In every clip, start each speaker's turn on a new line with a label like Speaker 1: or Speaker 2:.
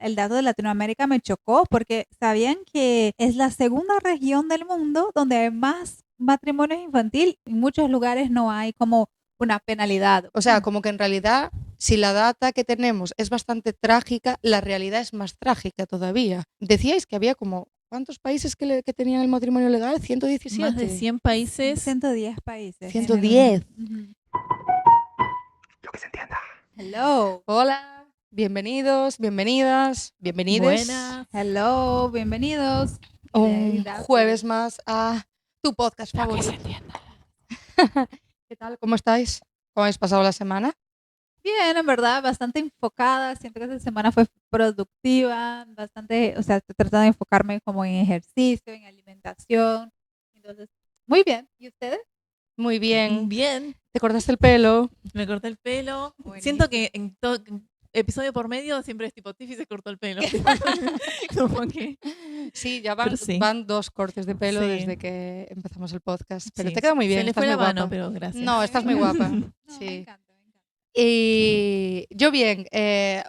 Speaker 1: el dato de Latinoamérica me chocó porque sabían que es la segunda región del mundo donde hay más matrimonios infantil. En muchos lugares no hay como una penalidad.
Speaker 2: O sea, como que en realidad, si la data que tenemos es bastante trágica, la realidad es más trágica todavía. Decíais que había como, ¿cuántos países que tenían el matrimonio legal?
Speaker 3: Más de
Speaker 2: 117.
Speaker 3: 100 países.
Speaker 1: 110 países.
Speaker 2: 110.
Speaker 1: Ujú.
Speaker 4: Lo que se entienda.
Speaker 1: Hello.
Speaker 2: Hola, bienvenidos, bienvenidas, bienvenides.
Speaker 3: Buenas.
Speaker 1: Hello, bienvenidos.
Speaker 2: Un
Speaker 1: Gracias.
Speaker 2: jueves más a tu podcast
Speaker 3: Lo que
Speaker 2: favorito.
Speaker 3: se entienda.
Speaker 2: ¿Qué tal? ¿Cómo estáis? ¿Cómo habéis pasado la semana?
Speaker 1: Bien, en verdad, bastante enfocada. Siento que esta semana fue productiva, bastante, o sea, estoy tratando de enfocarme como en ejercicio, en alimentación. Entonces, muy bien. ¿Y ustedes?
Speaker 2: Muy bien.
Speaker 3: Bien.
Speaker 2: ¿Te cortaste el pelo?
Speaker 3: Me corté el pelo.
Speaker 1: Buenísimo.
Speaker 3: Siento que en todo episodio por medio siempre es tipo Tiffy se cortó el pelo. Como que
Speaker 2: Sí, ya
Speaker 3: Pero sí.
Speaker 2: van 2 cortes de pelo
Speaker 3: Sí.
Speaker 2: desde que empezamos el podcast. Pero
Speaker 3: sí,
Speaker 2: te queda muy bien.
Speaker 3: Se le
Speaker 2: estás
Speaker 3: fue la
Speaker 2: muy
Speaker 3: mano,
Speaker 2: guapa.
Speaker 3: pero gracias.
Speaker 2: No, estás muy guapa.
Speaker 1: No, me
Speaker 2: Sí.
Speaker 1: encanta, me encanta.
Speaker 2: Y yo bien,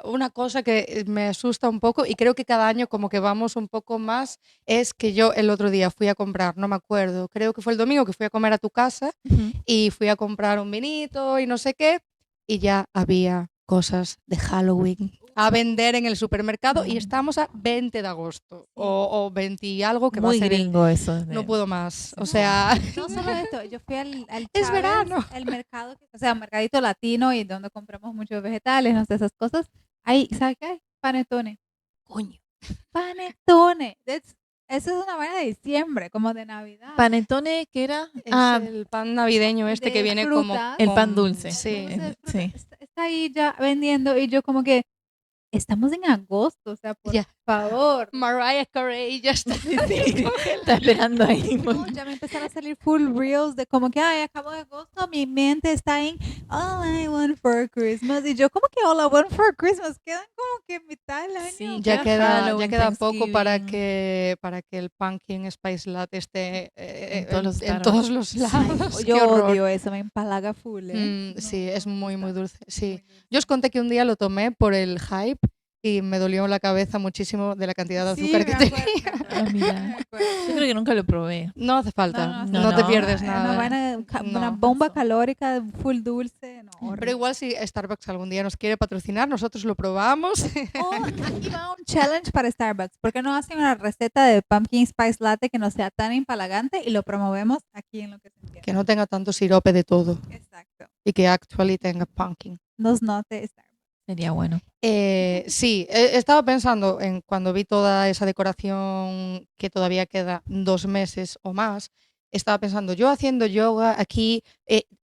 Speaker 2: una cosa que me asusta un poco y creo que cada año como que vamos un poco más es que yo el otro día fui a comprar, no me acuerdo, creo que fue el domingo que fui a comer a tu casa
Speaker 3: Ujú.
Speaker 2: y fui a comprar un vinito y no sé qué y ya había cosas de Halloween a vender en el supermercado y estamos a 20 de agosto o 20 y algo que
Speaker 3: Muy
Speaker 2: va a ser el-
Speaker 3: gringo eso.
Speaker 2: No puedo más, o
Speaker 1: No,
Speaker 2: sea,
Speaker 1: No solo esto, yo fui al
Speaker 2: Es
Speaker 1: Chávez,
Speaker 2: verano.
Speaker 1: el mercado, o sea, un mercadito latino y donde compramos muchos vegetales, no sé, esas cosas. Ahí, ¿sabes qué hay? Panetone.
Speaker 2: coño.
Speaker 1: Panetone. Eso es una vaina de diciembre, como de Navidad.
Speaker 3: Panetone, ¿qué era?
Speaker 2: Es el pan navideño este
Speaker 1: De
Speaker 2: que viene
Speaker 1: frutas.
Speaker 2: como
Speaker 3: El
Speaker 2: con-
Speaker 3: pan dulce.
Speaker 2: Sí.
Speaker 1: No sé, fruta,
Speaker 3: Sí.
Speaker 1: está ahí ya vendiendo y yo como que estamos en agosto, o sea, por
Speaker 2: Ya.
Speaker 1: favor.
Speaker 2: Mariah Carey ya está.
Speaker 3: Sí, sí. Está esperando ahí.
Speaker 1: No, ya me empezaron a salir full reels de como que, ay, acabo de agosto, mi mente está en All I Want for Christmas. Y yo como que All I Want for Christmas, quedan como que mitad del año.
Speaker 3: Sí,
Speaker 2: Ya
Speaker 3: queda
Speaker 2: queda
Speaker 3: Halloween,
Speaker 2: poco para
Speaker 3: Thanksgiving.
Speaker 2: que el pumpkin spice latte esté
Speaker 3: En todos los
Speaker 2: en
Speaker 3: Starbucks.
Speaker 2: todos los lados. Qué
Speaker 1: Yo
Speaker 2: horror.
Speaker 1: odio eso, me empalaga full, ¿eh?
Speaker 2: Sí, es
Speaker 1: No me
Speaker 2: muy, muy
Speaker 1: gusta.
Speaker 2: dulce. Sí.
Speaker 1: Muy dulce.
Speaker 2: Yo os conté que un día lo tomé por el hype y me dolió la cabeza muchísimo de la cantidad de
Speaker 1: Sí,
Speaker 2: azúcar que
Speaker 1: me acuerdo,
Speaker 2: tenía.
Speaker 1: me acuerdo,
Speaker 3: Ah, mira.
Speaker 1: me acuerdo.
Speaker 3: Yo creo que nunca lo probé.
Speaker 2: No hace falta,
Speaker 1: No,
Speaker 2: no te
Speaker 3: no.
Speaker 2: pierdes
Speaker 1: Una
Speaker 2: nada.
Speaker 1: vaina, una
Speaker 2: No.
Speaker 1: bomba
Speaker 3: Eso.
Speaker 1: calórica full dulce, no,
Speaker 2: Pero
Speaker 1: horrible.
Speaker 2: igual si Starbucks algún día nos quiere patrocinar, nosotros lo probamos.
Speaker 1: O aquí va un challenge para Starbucks. ¿Por qué no hacen una receta de pumpkin spice latte que no sea tan empalagante y lo promovemos aquí en Lo que se entiende?
Speaker 2: Que no tenga tanto sirope de todo
Speaker 1: Exacto.
Speaker 2: y que actually tenga pumpkin.
Speaker 1: Nos note Starbucks.
Speaker 3: Sería bueno.
Speaker 2: Sí, estaba pensando en cuando vi toda esa decoración que todavía queda 2 meses o más, estaba pensando yo haciendo yoga aquí,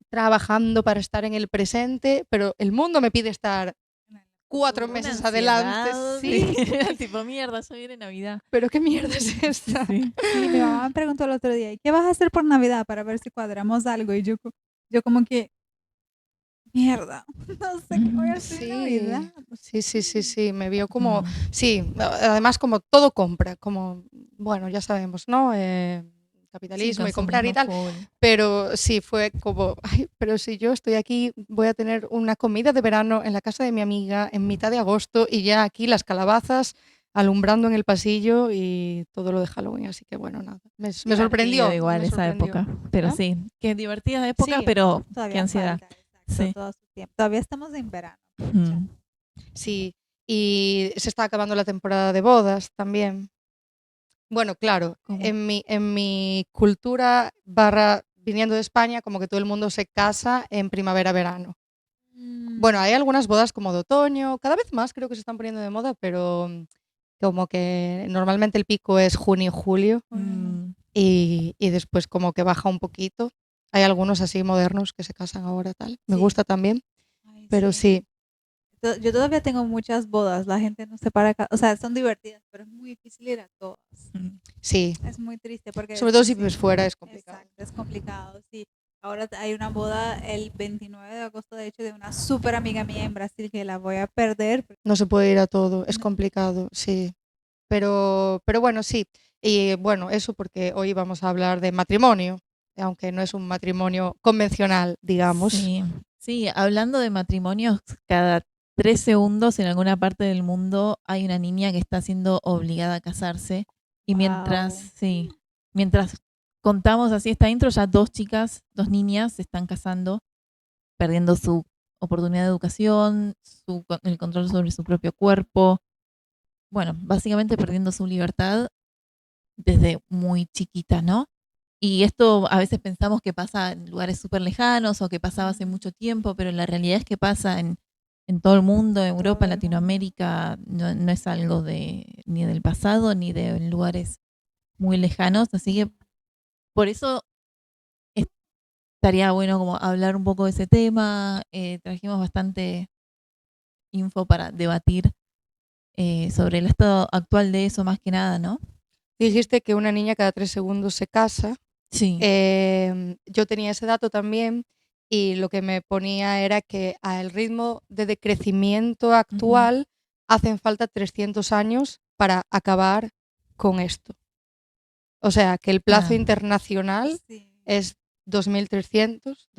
Speaker 2: trabajando para estar en el presente, pero el mundo me pide estar 4
Speaker 3: Una
Speaker 2: meses
Speaker 3: ansiedad,
Speaker 2: adelante. Sí,
Speaker 3: tipo, mierda, ya viene Navidad.
Speaker 2: pero qué mierda es esta.
Speaker 3: Sí.
Speaker 1: Sí, mi mamá me preguntó el otro día, ¿y qué vas a hacer por Navidad para ver si cuadramos algo? Y yo como que, mierda, no sé qué voy a hacer en Navidad.
Speaker 2: Sí, me vio como,
Speaker 3: Mm.
Speaker 2: sí, además como todo compra, como, bueno, ya sabemos, ¿no? Capitalismo y comprar y tal.
Speaker 3: consumismo full.
Speaker 2: Pero sí, fue como, ay, pero si yo estoy aquí, voy a tener una comida de verano en la casa de mi amiga en mitad de agosto y ya aquí las calabazas alumbrando en el pasillo y todo lo de Halloween. Así que bueno, nada, me sorprendió.
Speaker 3: Divertido igual
Speaker 2: me
Speaker 3: esa
Speaker 2: sorprendió.
Speaker 3: época. Pero
Speaker 2: ¿Ah?
Speaker 3: sí, qué divertida época,
Speaker 1: Sí,
Speaker 3: pero
Speaker 1: Todavía
Speaker 3: qué ansiedad.
Speaker 1: falta, exacto,
Speaker 3: Sí.
Speaker 1: todo su tiempo. Todavía estamos en verano.
Speaker 3: Mm.
Speaker 2: Sí, y se está acabando la temporada de bodas también. Bueno, claro,
Speaker 3: ¿Cómo?
Speaker 2: en mi cultura barra viniendo de España, como que todo el mundo se casa en primavera-verano. Bueno, hay algunas bodas como de otoño, cada vez más creo que se están poniendo de moda, pero como que normalmente el pico es junio-julio
Speaker 3: Mm.
Speaker 2: y después como que baja un poquito. Hay algunos así modernos que se casan ahora tal. Me
Speaker 1: Sí.
Speaker 2: gusta también,
Speaker 1: Ay,
Speaker 2: pero sí.
Speaker 1: Yo todavía tengo muchas bodas, la gente no se para acá, o sea, son divertidas, pero es muy difícil ir a todas.
Speaker 3: Mm.
Speaker 2: Sí,
Speaker 1: Es muy triste porque
Speaker 2: sobre todo si
Speaker 1: sí,
Speaker 2: vives fuera es complicado.
Speaker 1: exacto, es complicado, sí. Ahora hay una boda el 29 de agosto, de hecho, de una súper amiga mía en Brasil que la voy a perder.
Speaker 2: No se puede ir a todo, es
Speaker 1: No.
Speaker 2: complicado, sí. Pero bueno, sí. Y bueno, eso porque hoy vamos a hablar de matrimonio, aunque no es un matrimonio convencional, digamos.
Speaker 3: Sí. Sí, hablando de matrimonios, cada 3 segundos en alguna parte del mundo hay una niña que está siendo obligada a casarse. Y mientras,
Speaker 1: Wow.
Speaker 3: mientras contamos así esta intro, ya 2 chicas, 2 niñas se están casando, perdiendo su oportunidad de educación, el control sobre su propio cuerpo. Bueno, básicamente perdiendo su libertad desde muy chiquita, ¿no? Y esto a veces pensamos que pasa en lugares súper lejanos o que pasaba hace mucho tiempo, pero la realidad es que pasa en todo el mundo, en Europa, en
Speaker 1: Todo el mundo.
Speaker 3: Latinoamérica, no es algo ni del pasado ni de lugares muy lejanos, así que por eso estaría bueno como hablar un poco de ese tema. Trajimos bastante info para debatir sobre el estado actual de eso más que nada, ¿no?
Speaker 2: Dijiste que una niña cada 3 segundos se casa.
Speaker 3: Sí.
Speaker 2: Yo tenía ese dato también y lo que me ponía era que al ritmo de decrecimiento actual hacen falta 300 años para acabar con esto. O sea, que el plazo
Speaker 3: Ah.
Speaker 2: internacional
Speaker 1: Sí.
Speaker 2: es 2300.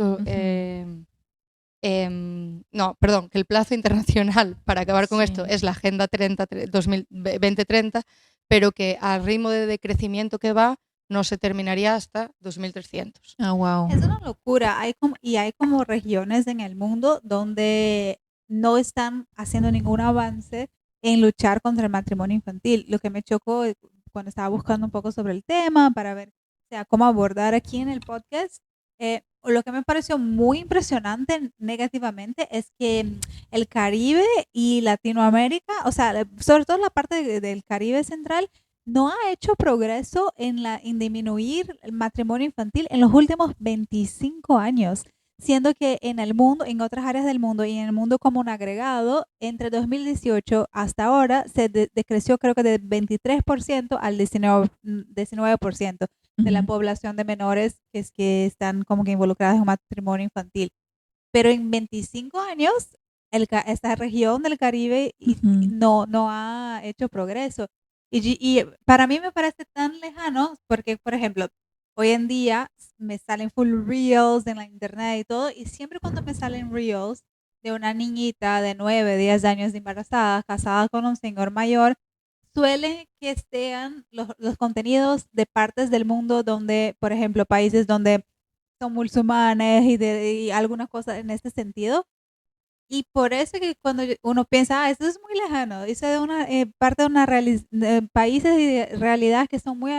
Speaker 2: No, perdón, que el plazo internacional para acabar con esto
Speaker 3: Sí.
Speaker 2: es la Agenda 2030, pero que al ritmo de decrecimiento que va no se terminaría hasta 2300.
Speaker 3: Ah, wow.
Speaker 1: Es una locura. Hay como regiones en el mundo donde no están haciendo ningún avance en luchar contra el matrimonio infantil. Lo que me chocó cuando estaba buscando un poco sobre el tema para ver, o sea, cómo abordar aquí en el podcast, lo que me pareció muy impresionante negativamente es que el Caribe y Latinoamérica, o sea, sobre todo la parte del Caribe central, no ha hecho progreso en disminuir el matrimonio infantil en los últimos 25 años, siendo que en el mundo, en otras áreas del mundo y en el mundo como un agregado, entre 2018 hasta ahora se decreció creo que de 23% al 19% de la población de menores que están como que involucradas en un matrimonio infantil. Pero en 25 años, esta región del Caribe no ha hecho progreso. Y para mí me parece tan lejano porque, por ejemplo, hoy en día me salen full reels en la internet y todo, y siempre cuando me salen reels de una niñita de 9, 10 años de embarazada, casada con un señor mayor, suelen que sean los contenidos de partes del mundo donde, por ejemplo, países donde son musulmanes y algunas cosas en este sentido. Y por eso que cuando uno piensa, esto es muy lejano, eso es una parte de de países y de realidades que son muy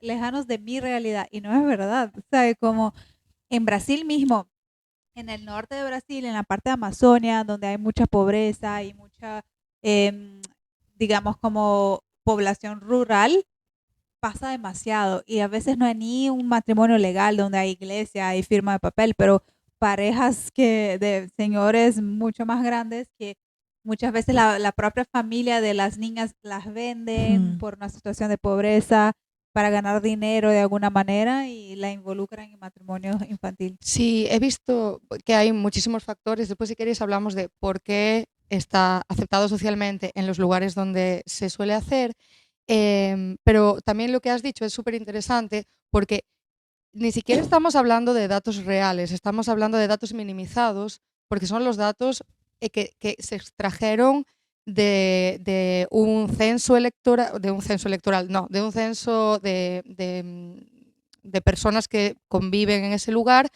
Speaker 1: lejanos de mi realidad. Y no es verdad. O sea, como en Brasil mismo, en el norte de Brasil, en la parte de Amazonia, donde hay mucha pobreza y mucha, em, digamos, como población rural, pasa demasiado y a veces no hay ni un matrimonio legal donde hay iglesia, hay firma de papel, pero parejas de señores mucho más grandes que muchas veces la propia familia de las niñas las venden por una situación de pobreza para ganar dinero de alguna manera y la involucran en matrimonio infantil.
Speaker 2: Sí, he visto que hay muchísimos factores. Después, si queréis, hablamos de por qué está aceptado socialmente en los lugares donde se suele hacer. Pero también lo que has dicho es súper interesante porque ni siquiera estamos hablando de datos reales, estamos hablando de datos minimizados porque son los datos que se extrajeron de un censo electoral, no, de un censo de personas que conviven en ese lugar,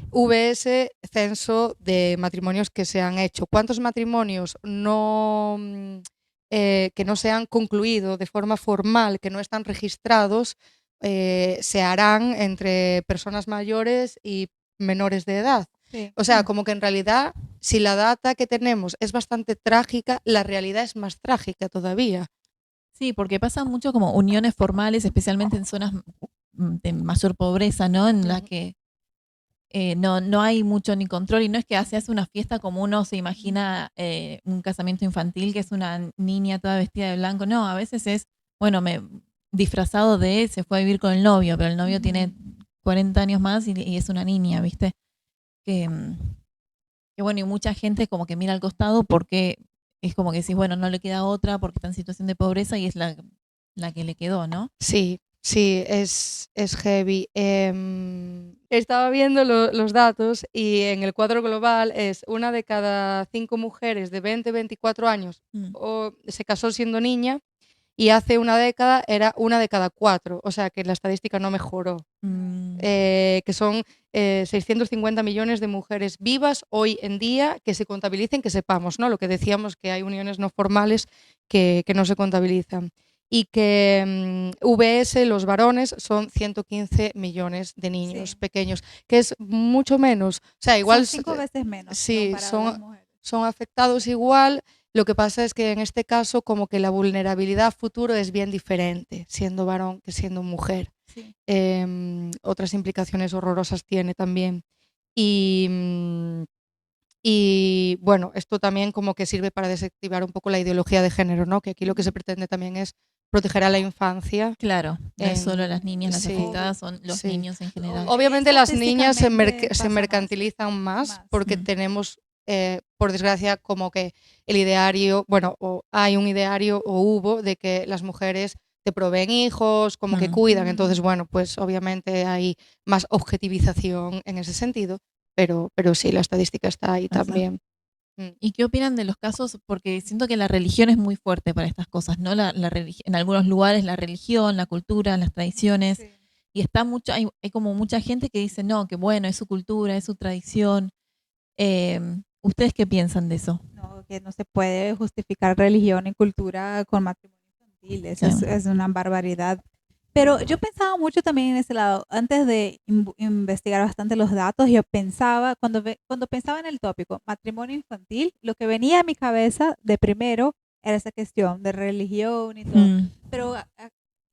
Speaker 2: VS censo de matrimonios que se han hecho. ¿Cuántos matrimonios que no se han concluido de forma formal, que no están registrados, se harán entre personas mayores y menores de edad?
Speaker 1: Sí.
Speaker 2: O sea, como que en realidad, si la data que tenemos es bastante trágica, la realidad es más trágica todavía.
Speaker 3: Sí, porque pasan mucho como uniones formales, especialmente en zonas de mayor pobreza, ¿no? En las que no hay mucho ni control y no es que se hace una fiesta como uno se imagina un casamiento infantil, que es una niña toda vestida de blanco. No, a veces es, bueno, disfrazado se fue a vivir con el novio, pero el novio tiene 40 años más y es una niña, ¿viste? Que bueno, y mucha gente como que mira al costado porque es como que decís, bueno, no le queda otra porque está en situación de pobreza y es la que le quedó, ¿no?
Speaker 2: Sí, Sí, es heavy. Estaba viendo los datos y en el cuadro global es una de cada 5 mujeres de 20-24 años
Speaker 3: Mm.
Speaker 2: o se casó siendo niña y hace una década era una de cada 4, o sea que la estadística no mejoró.
Speaker 3: Mm,
Speaker 2: Que son 650 millones de mujeres vivas hoy en día que se contabilicen, que sepamos, ¿no? Lo que decíamos, que hay uniones no formales que no se contabilizan. Y que VS, los varones, son 115 millones de niños
Speaker 1: Sí.
Speaker 2: pequeños, que es mucho menos. O sea, igual
Speaker 1: Son 5 veces menos
Speaker 2: sí,
Speaker 1: comparado a las mujeres.
Speaker 2: son afectados igual. Lo que pasa es que en este caso como que la vulnerabilidad a futuro es bien diferente, siendo varón que siendo mujer.
Speaker 1: Sí.
Speaker 2: Otras implicaciones horrorosas tiene también. Y bueno, esto también como que sirve para desactivar un poco la ideología de género, ¿no? Que aquí lo que se pretende también es proteger a la infancia.
Speaker 3: claro, no es solo las niñas las
Speaker 2: Sí,
Speaker 3: afectadas, son los
Speaker 2: sí.
Speaker 3: niños en general.
Speaker 2: Obviamente las niñas se
Speaker 1: Estadísticamente pasa más.
Speaker 2: mercantilizan más porque
Speaker 3: Mm.
Speaker 2: tenemos, por desgracia, como que el ideario, bueno, o hay un ideario o hubo de que las mujeres te proveen hijos, como que
Speaker 3: Mm.
Speaker 2: cuidan. Entonces, bueno, pues obviamente hay más objetivización en ese sentido, pero sí, la estadística está ahí
Speaker 3: Ajá.
Speaker 2: también. Mm.
Speaker 3: ¿Y qué opinan de los casos? Porque siento que la religión es muy fuerte para estas cosas, ¿no? En algunos lugares la religión, la cultura, las tradiciones,
Speaker 1: Sí.
Speaker 3: y está mucho, hay como mucha gente que dice, no, que bueno, es su cultura, es su tradición. ¿Ustedes qué piensan de eso?
Speaker 1: No, que no se puede justificar religión y cultura con matrimonio infantil. Eso
Speaker 3: Sí.
Speaker 1: es una barbaridad. Pero yo pensaba mucho también en ese lado. Antes de investigar bastante los datos, yo pensaba, cuando pensaba en el tópico matrimonio infantil, lo que venía a mi cabeza de primero era esa cuestión de religión y todo.
Speaker 3: Mm,
Speaker 1: Pero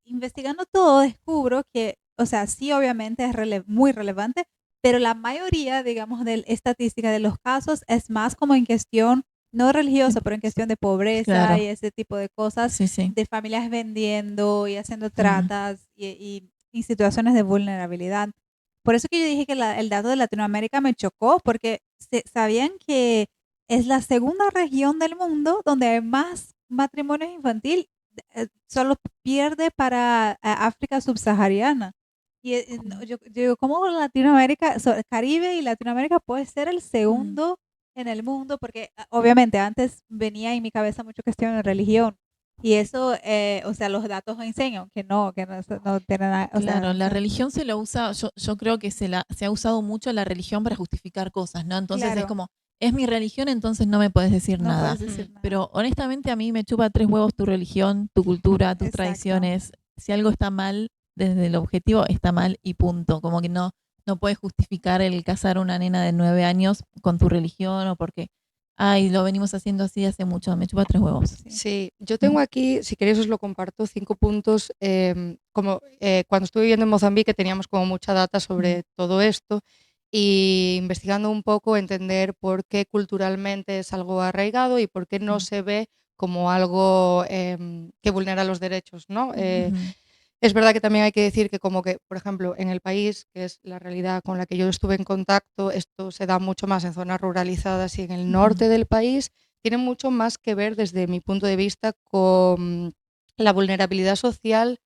Speaker 1: investigando todo, descubro que, o sea, sí, obviamente es muy relevante, pero la mayoría, digamos, de estadística de los casos es más como en cuestión, no religiosa, pero en cuestión de pobreza
Speaker 3: claro,
Speaker 1: y ese tipo de cosas,
Speaker 3: sí, sí.
Speaker 1: de familias vendiendo y haciendo tratas y situaciones de vulnerabilidad. Por eso que yo dije que el dato de Latinoamérica me chocó, porque sabían que es la segunda región del mundo donde hay más matrimonios infantil, solo pierde para África subsahariana. Y no, yo digo, ¿cómo Latinoamérica, Caribe y Latinoamérica puede ser el segundo en el mundo? Porque obviamente antes venía en mi cabeza mucho cuestión de religión. Y eso, o sea, los datos enseñan que no tiene nada, o sea,
Speaker 3: Claro, la
Speaker 1: no-
Speaker 3: religión se lo usa, yo creo que se ha usado mucho la religión para justificar cosas, ¿no? Entonces es
Speaker 1: claro,
Speaker 3: como, es mi religión, entonces no me puedes decir
Speaker 1: no
Speaker 3: nada.
Speaker 1: puedes decir nada.
Speaker 3: Pero honestamente a mí me chupa 3 huevos tu religión, tu cultura, tus
Speaker 1: Exacto.
Speaker 3: tradiciones. Si algo está mal, desde el objetivo está mal y punto. Como que no puedes justificar el casar a una nena de 9 años con tu religión o porque, ay, lo venimos haciendo así hace mucho. Me chupa 3 huevos.
Speaker 1: Sí.
Speaker 2: Sí, yo tengo aquí, si queréis os lo comparto, 5 puntos. Como cuando estuve viviendo en Mozambique teníamos como mucha data sobre todo esto y investigando un poco entender por qué culturalmente es algo arraigado y por qué no se ve como algo que vulnera los derechos, ¿no?
Speaker 3: Ujú.
Speaker 2: Es verdad que también hay que decir que como que, por ejemplo, en el país, que es la realidad con la que yo estuve en contacto, esto se da mucho más en zonas ruralizadas y en el norte del país, tiene mucho más que ver desde mi punto de vista con la vulnerabilidad social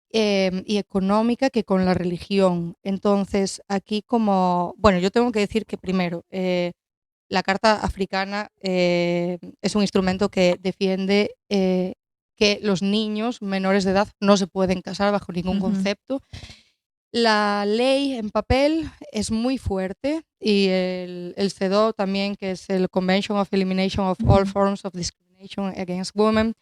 Speaker 2: y económica que con la religión. Entonces, aquí como, bueno, yo tengo que decir que primero, la Carta Africana es un instrumento que defiende que los niños menores de edad no se pueden casar bajo ningún concepto. La ley en papel es muy fuerte y el CEDAW también, que es el Convention of Elimination of All Forms of Discrimination Against Women,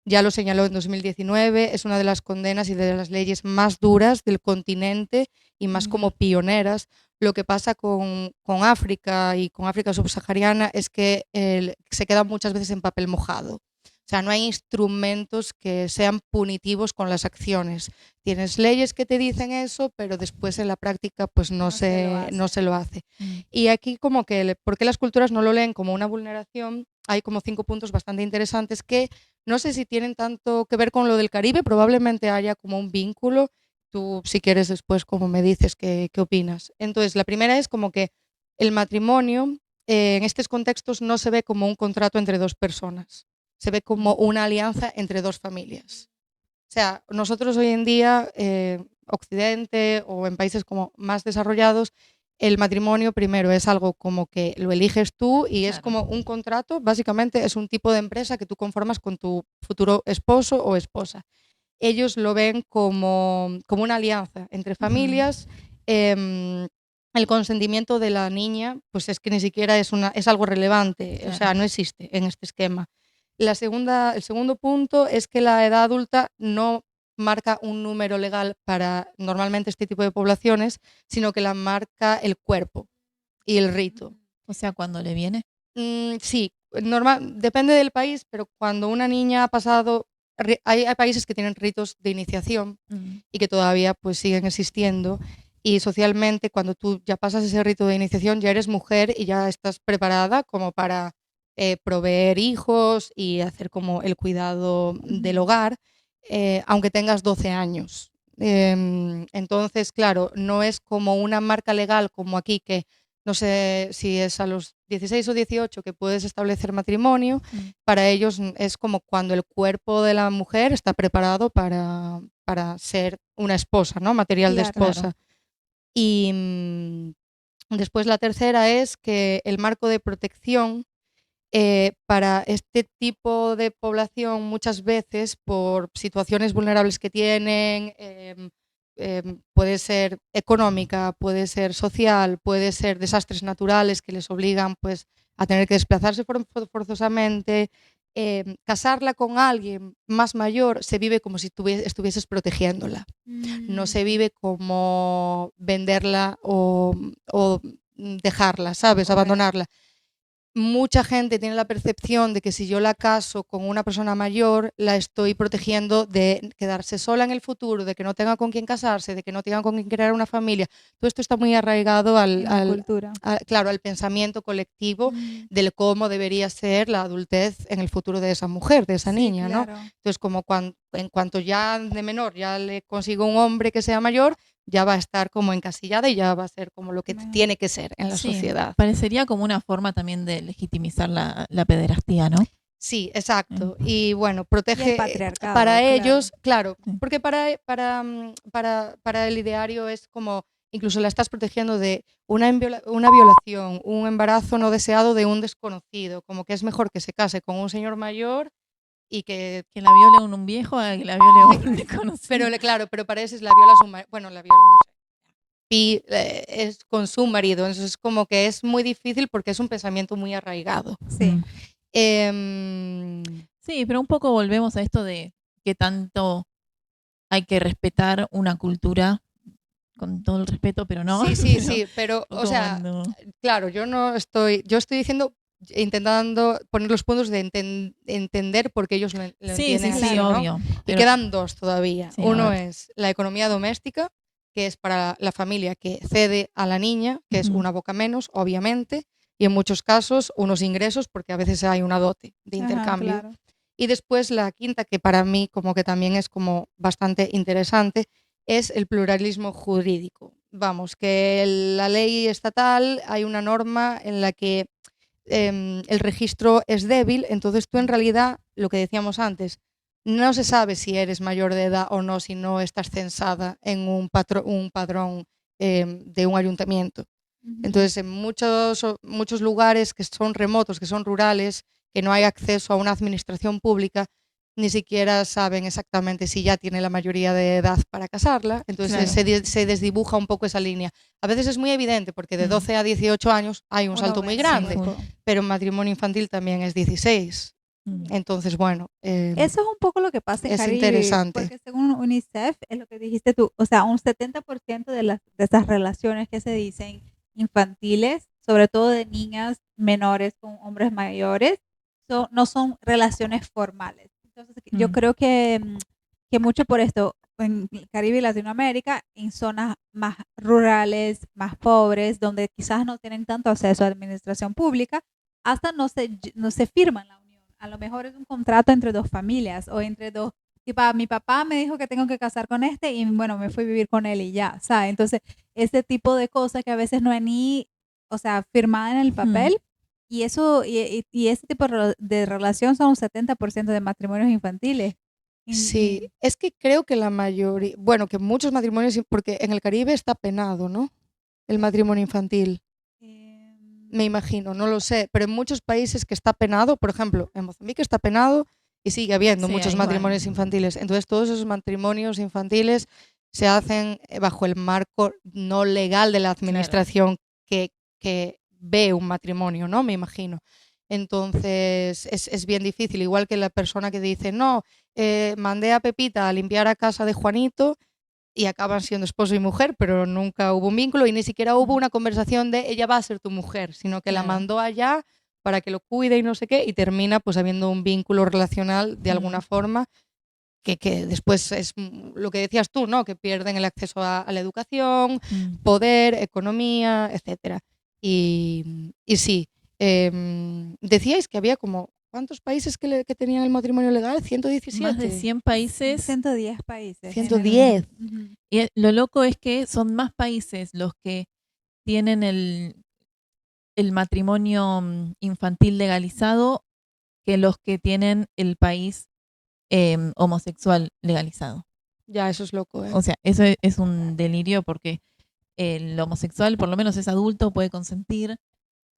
Speaker 2: ya lo señaló en 2019, es una de las condenas y de las leyes más duras del continente y más como pioneras. Lo que pasa con África y con África subsahariana es que se queda muchas veces en papel mojado. O sea, no hay instrumentos que sean punitivos con las acciones. Tienes leyes que te dicen eso, pero después en la práctica pues no se lo hace. Y aquí como que, ¿por qué las culturas no lo leen como una vulneración? Hay como 5 puntos bastante interesantes que no sé si tienen tanto que ver con lo del Caribe, probablemente haya como un vínculo. Tú, si quieres, después como me dices qué opinas. Entonces, la primera es como que el matrimonio en estos contextos no se ve como un contrato entre dos personas, se ve como una alianza entre dos familias. sea, nosotros hoy en día, Occidente o en países como más desarrollados, el matrimonio primero es algo como que lo eliges tú y es
Speaker 3: Claro.
Speaker 2: como un contrato, básicamente es un tipo de empresa que tú conformas con tu futuro esposo o esposa. Ellos lo ven como una alianza entre familias. El consentimiento de la niña, pues es que ni siquiera es algo relevante, o
Speaker 3: Claro.
Speaker 2: sea, no existe en este esquema. El segundo punto es que la edad adulta no marca un número legal para normalmente este tipo de poblaciones, sino que la marca el cuerpo y el rito.
Speaker 3: O sea, cuando le viene.
Speaker 2: Sí, depende del país, pero cuando una niña ha pasado, hay países que tienen ritos de iniciación y que todavía pues siguen existiendo. Y socialmente, cuando tú ya pasas ese rito de iniciación, ya eres mujer y ya estás preparada como para proveer hijos y hacer como el cuidado del hogar, aunque tengas 12 años. Entonces, claro, no es como una marca legal como aquí que no sé si es a los 16 o 18 que puedes establecer matrimonio. Para ellos es como cuando el cuerpo de la mujer está preparado para ser una esposa, ¿no? Material de
Speaker 1: Claro.
Speaker 2: esposa. Y después la tercera es que el marco de protección para este tipo de población muchas veces por situaciones vulnerables que tienen, puede ser económica, puede ser social, puede ser desastres naturales que les obligan pues, a tener que desplazarse forzosamente. Casarla con alguien más mayor se vive como si estuvieses protegiéndola. No se vive como venderla o dejarla, ¿sabes?
Speaker 1: Correcto.
Speaker 2: Abandonarla. Mucha gente tiene la percepción de que si yo la caso con una persona mayor, la estoy protegiendo de quedarse sola en el futuro, de que no tenga con quién casarse, de que no tenga con quién crear una familia. Todo esto está muy arraigado
Speaker 1: En la cultura.
Speaker 2: claro, al pensamiento colectivo de cómo debería ser la adultez en el futuro de esa mujer, de esa
Speaker 1: Sí,
Speaker 2: niña, ¿no?
Speaker 1: claro.
Speaker 2: Entonces, como en cuanto ya de menor ya le consigo un hombre que sea mayor, ya va a estar como encasillada y ya va a ser como lo que tiene que ser en la
Speaker 3: Sí,
Speaker 2: sociedad.
Speaker 3: parecería como una forma también de legitimizar la pederastía, ¿no?
Speaker 2: Sí, exacto. Y bueno, protege
Speaker 1: Y el patriarcado,
Speaker 2: para
Speaker 1: claro.
Speaker 2: ellos, claro,
Speaker 3: Sí.
Speaker 2: porque para el ideario es como, incluso la estás protegiendo de una violación, un embarazo no deseado de un desconocido, como que es mejor que se case con un señor mayor y que...
Speaker 3: Que la viole un viejo a que la viole un desconocido.
Speaker 2: Pero claro, pero para eso es la viola su marido, bueno, la viola, no sé. Y es con su marido, entonces es como que es muy difícil porque es un pensamiento muy arraigado.
Speaker 1: Sí.
Speaker 3: Sí, pero un poco volvemos a esto de que tanto hay que respetar una cultura, con todo el respeto, pero no.
Speaker 2: Sí, pero, o sea,
Speaker 3: no.
Speaker 2: claro, yo estoy diciendo, intentando poner los puntos de entender por qué ellos lo
Speaker 3: Sí,
Speaker 2: entienden
Speaker 3: sí,
Speaker 2: así,
Speaker 3: sí,
Speaker 2: ¿no?
Speaker 3: obvio.
Speaker 2: Y
Speaker 3: Pero-
Speaker 2: quedan dos todavía.
Speaker 3: Sí, a
Speaker 2: Uno
Speaker 3: ver.
Speaker 2: es la economía doméstica, que es para la familia que cede a la niña, que es
Speaker 3: Ujú.
Speaker 2: una boca menos, obviamente, y en muchos casos unos ingresos, porque a veces hay una dote de
Speaker 1: Ajá,
Speaker 2: intercambio.
Speaker 1: claro.
Speaker 2: Y después la quinta, que para mí como que también es como bastante interesante, es el pluralismo jurídico. Vamos, que la ley estatal hay una norma en la que el registro es débil, entonces tú en realidad, lo que decíamos antes, no se sabe si eres mayor de edad o no si no estás censada en un padrón de un ayuntamiento. Entonces, en muchos lugares que son remotos, que son rurales, que no hay acceso a una administración pública, ni siquiera saben exactamente si ya tiene la mayoría de edad para casarla. Entonces
Speaker 3: Claro.
Speaker 2: se desdibuja un poco esa línea. A veces es muy evidente porque de
Speaker 3: Mm.
Speaker 2: 12 a 18 años hay un
Speaker 1: Uno
Speaker 2: salto
Speaker 1: ve
Speaker 2: muy
Speaker 1: muy
Speaker 2: grande,
Speaker 1: poco.
Speaker 2: pero en matrimonio infantil también es 16.
Speaker 3: Mm.
Speaker 2: Entonces, bueno,
Speaker 1: Eso es un poco lo que pasa en
Speaker 2: es
Speaker 1: Caribe,
Speaker 2: interesante.
Speaker 1: porque según UNICEF, es lo que dijiste tú, o sea, un 70% de esas relaciones que se dicen infantiles, sobre todo de niñas menores con hombres mayores, no son relaciones formales. Entonces, yo creo que mucho por esto, en el Caribe y Latinoamérica, en zonas más rurales, más pobres, donde quizás no tienen tanto acceso a administración pública, hasta no se firman la unión. A lo mejor es un contrato entre dos familias o entre dos. Tipo, mi papá me dijo que tengo que casar con este y bueno, me fui a vivir con él y ya, ¿sabes? Entonces, ese tipo de cosas que a veces no es ni, o sea, firmada en el papel y eso, y ese tipo de relación son un 70% de matrimonios infantiles.
Speaker 2: Sí, es que creo que la mayoría, bueno, que muchos matrimonios, porque en el Caribe está penado, ¿no? El matrimonio infantil. Me imagino, no lo sé, pero en muchos países que está penado, por ejemplo, en Mozambique está penado y sigue habiendo
Speaker 3: Sí,
Speaker 2: muchos
Speaker 3: igual.
Speaker 2: matrimonios infantiles. Entonces, todos esos matrimonios infantiles se hacen bajo el marco no legal de la administración que ve un matrimonio, ¿no? Me imagino. Entonces, es bien difícil, igual que la persona que dice, no, mandé a Pepita a limpiar a casa de Juanito y acaban siendo esposo y mujer, pero nunca hubo un vínculo y ni siquiera hubo una conversación de ella va a ser tu mujer, sino que la
Speaker 3: Claro.
Speaker 2: mandó allá para que lo cuide y no sé qué, y termina pues habiendo un vínculo relacional de alguna forma que después es lo que decías tú, ¿no? Que pierden el acceso a la educación, poder, economía, etcétera. Y sí, decíais que había como, ¿cuántos países que tenían el matrimonio legal?
Speaker 3: Más de
Speaker 2: 117.
Speaker 3: 100 países.
Speaker 1: 110 países.
Speaker 2: 110.
Speaker 1: Ujú.
Speaker 3: Y lo loco es que son más países los que tienen el matrimonio infantil legalizado que los que tienen el país homosexual legalizado.
Speaker 2: Ya, eso es loco, ¿eh?
Speaker 3: O sea, eso es un delirio porque el homosexual por lo menos es adulto, puede consentir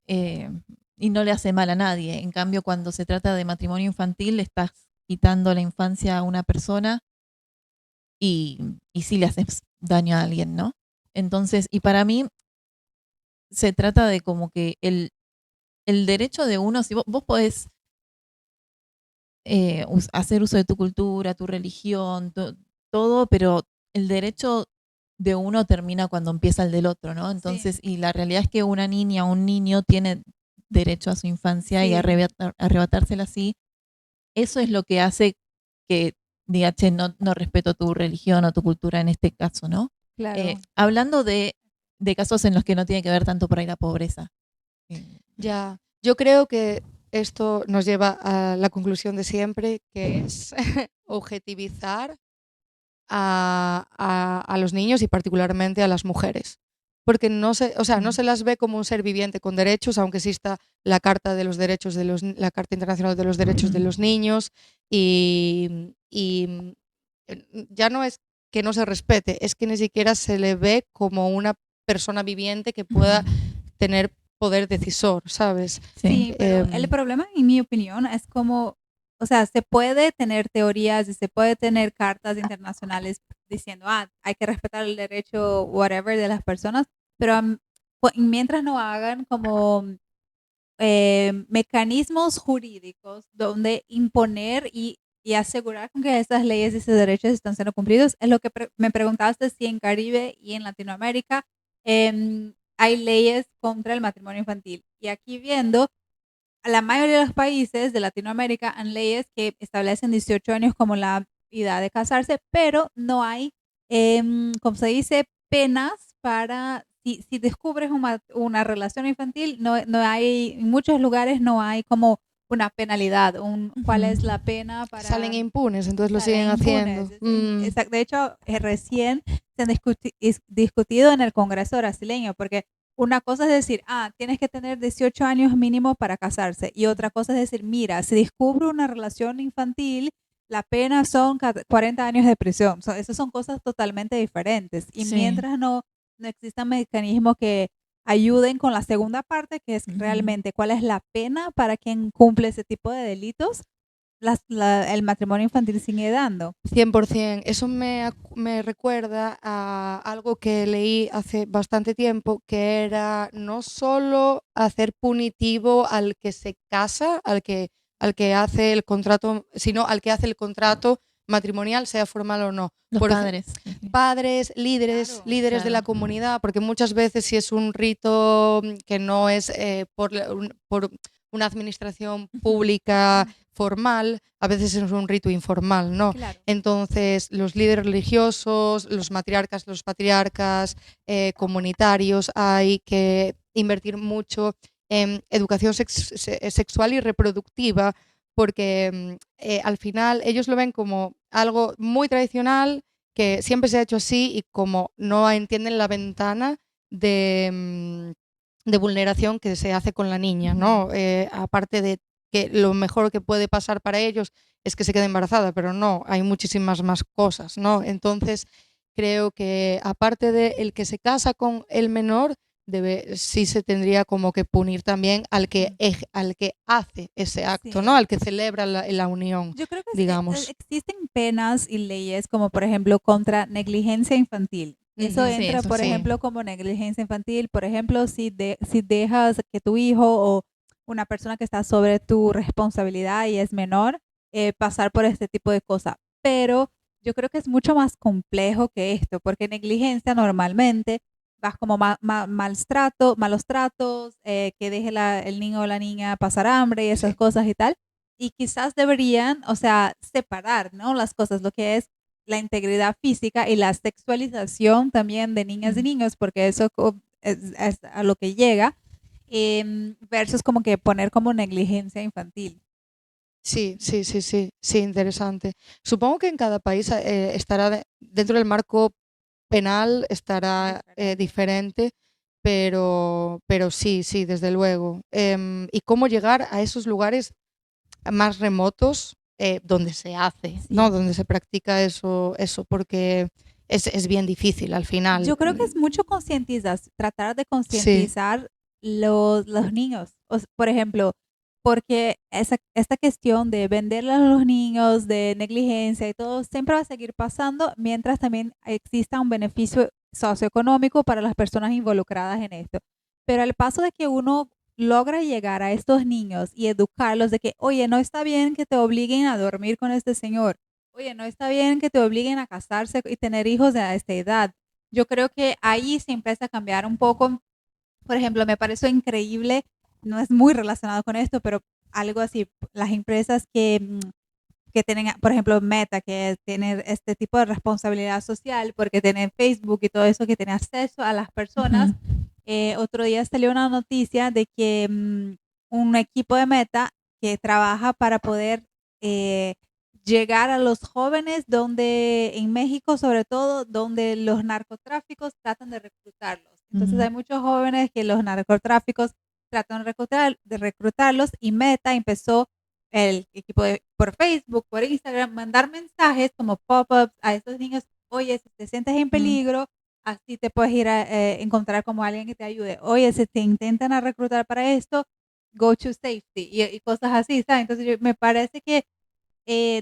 Speaker 3: y no le hace mal a nadie. En cambio, cuando se trata de matrimonio infantil, le estás quitando la infancia a una persona y sí le haces daño a alguien, ¿no? Entonces, y para mí se trata de como que el derecho de uno, si vos podés hacer uso de tu cultura, tu religión, todo, pero el derecho de uno termina cuando empieza el del otro, ¿no? Entonces, y la realidad es que una niña o un niño tiene derecho a su infancia y
Speaker 1: Sí.
Speaker 3: arrebatársela así, eso es lo que hace que diga, che, no respeto tu religión o tu cultura en este caso, ¿no?
Speaker 1: Claro.
Speaker 3: Hablando de casos en los que no tiene que ver tanto por ahí la pobreza.
Speaker 2: Ya, yo creo que esto nos lleva a la conclusión de siempre, que es objetivizar a los niños y particularmente a las mujeres. Porque no se las ve como un ser viviente con derechos, aunque exista la Carta de los Derechos de la Carta Internacional de los Derechos de los Niños, y ya no es que no se respete, es que ni siquiera se le ve como una persona viviente que pueda tener poder decisor, ¿sabes?
Speaker 1: Sí, pero el problema, en mi opinión, es como, o sea, se puede tener teorías y se puede tener cartas internacionales diciendo, hay que respetar el derecho, whatever, de las personas, pero mientras no hagan como mecanismos jurídicos donde imponer y asegurar con que esas leyes y esos derechos están siendo cumplidos, es lo que me preguntaste si en Caribe y en Latinoamérica hay leyes contra el matrimonio infantil. Y aquí viendo, la mayoría de los países de Latinoamérica han leyes que establecen 18 años como la edad de casarse, pero no hay, como se dice, penas para, si descubres una relación infantil, no hay, en muchos lugares no hay como una penalidad, cuál es la pena para...
Speaker 2: Salen impunes, entonces lo siguen
Speaker 1: salen
Speaker 2: haciendo.
Speaker 1: impunes. De hecho, recién se han discutido en el Congreso brasileño, porque una cosa es decir, tienes que tener 18 años mínimo para casarse. Y otra cosa es decir, mira, si descubre una relación infantil, la pena son 40 años de prisión. Esas son cosas totalmente diferentes. Y
Speaker 3: Sí.
Speaker 1: mientras no existan mecanismos que ayuden con la segunda parte, que es realmente cuál es la pena para quien cumple ese tipo de delitos, el matrimonio infantil sigue dando.
Speaker 2: 100%. Eso me recuerda a algo que leí hace bastante tiempo, que era no solo hacer punitivo al que se casa, al que hace el contrato, sino al que hace el contrato matrimonial, sea formal o no.
Speaker 3: Los padres.
Speaker 2: Padres, líderes de la comunidad, porque muchas veces si es un rito que no es por una administración pública formal, a veces es un rito informal, ¿no?
Speaker 1: Claro.
Speaker 2: Entonces, los líderes religiosos, los matriarcas, los patriarcas, comunitarios, hay que invertir mucho en educación sexual y reproductiva, porque al final ellos lo ven como algo muy tradicional, que siempre se ha hecho así, y como no entienden la ventana de vulneración que se hace con la niña, ¿no? Aparte de que lo mejor que puede pasar para ellos es que se quede embarazada, pero no, hay muchísimas más cosas, ¿no? Entonces, creo que aparte de el que se casa con el menor, sí se tendría como que punir también al que hace ese acto,
Speaker 1: Sí.
Speaker 2: ¿no? Al que celebra la unión,
Speaker 1: Yo creo que
Speaker 2: digamos.
Speaker 1: existen penas y leyes como por ejemplo contra negligencia infantil. Eso
Speaker 2: Ujú.
Speaker 3: Sí,
Speaker 1: entra,
Speaker 3: eso
Speaker 1: por
Speaker 3: sí.
Speaker 1: ejemplo, como negligencia infantil. Por ejemplo, si dejas que tu hijo o una persona que está sobre tu responsabilidad y es menor, pasar por este tipo de cosas. Pero yo creo que es mucho más complejo que esto, porque negligencia normalmente vas como malos tratos, que deje el niño o la niña pasar hambre y esas
Speaker 2: Sí.
Speaker 1: cosas y tal. Y quizás deberían, o sea, separar, ¿no? Las cosas, lo que es la integridad física y la sexualización también de niñas y niños, porque eso es a lo que llega, versus como que poner como negligencia infantil.
Speaker 2: Sí, sí, sí, sí, sí, interesante. Supongo que en cada país estará dentro del marco penal estará
Speaker 1: Diferente.
Speaker 2: diferente, pero sí, sí, desde luego. Y cómo llegar a esos lugares más remotos donde se hace, ¿no?
Speaker 1: Sí.
Speaker 2: Donde se practica eso porque es bien difícil al final.
Speaker 1: Yo creo que es mucho concientizar, tratar de
Speaker 2: Sí,
Speaker 1: concientizar los niños. Por ejemplo, porque esta cuestión de venderle a los niños, de negligencia y todo, siempre va a seguir pasando mientras también exista un beneficio socioeconómico para las personas involucradas en esto. Pero al paso de que uno logra llegar a estos niños y educarlos de que, oye, no está bien que te obliguen a dormir con este señor. Oye, no está bien que te obliguen a casarse y tener hijos a esta edad. Yo creo que ahí se empieza a cambiar un poco. Por ejemplo, me pareció increíble, no es muy relacionado con esto, pero algo así, las empresas que tienen, por ejemplo, Meta, que tiene este tipo de responsabilidad social, porque tiene Facebook y todo eso, que tiene acceso a las personas.
Speaker 3: Ujú.
Speaker 1: Otro día salió una noticia de que un equipo de Meta que trabaja para poder eh, llegar a los jóvenes donde, en México sobre todo, donde los narcotráficos tratan de reclutarlos. Entonces hay muchos jóvenes que los narcotráficos tratan de reclutarlos y Meta empezó el equipo por Facebook, por Instagram, mandar mensajes como pop-ups a estos niños, oye, si te sientes en
Speaker 3: Mm.
Speaker 1: peligro, así te puedes ir a encontrar como alguien que te ayude. Oye, si te intentan a reclutar para esto, go to safety y cosas así, ¿sabes? Entonces me parece que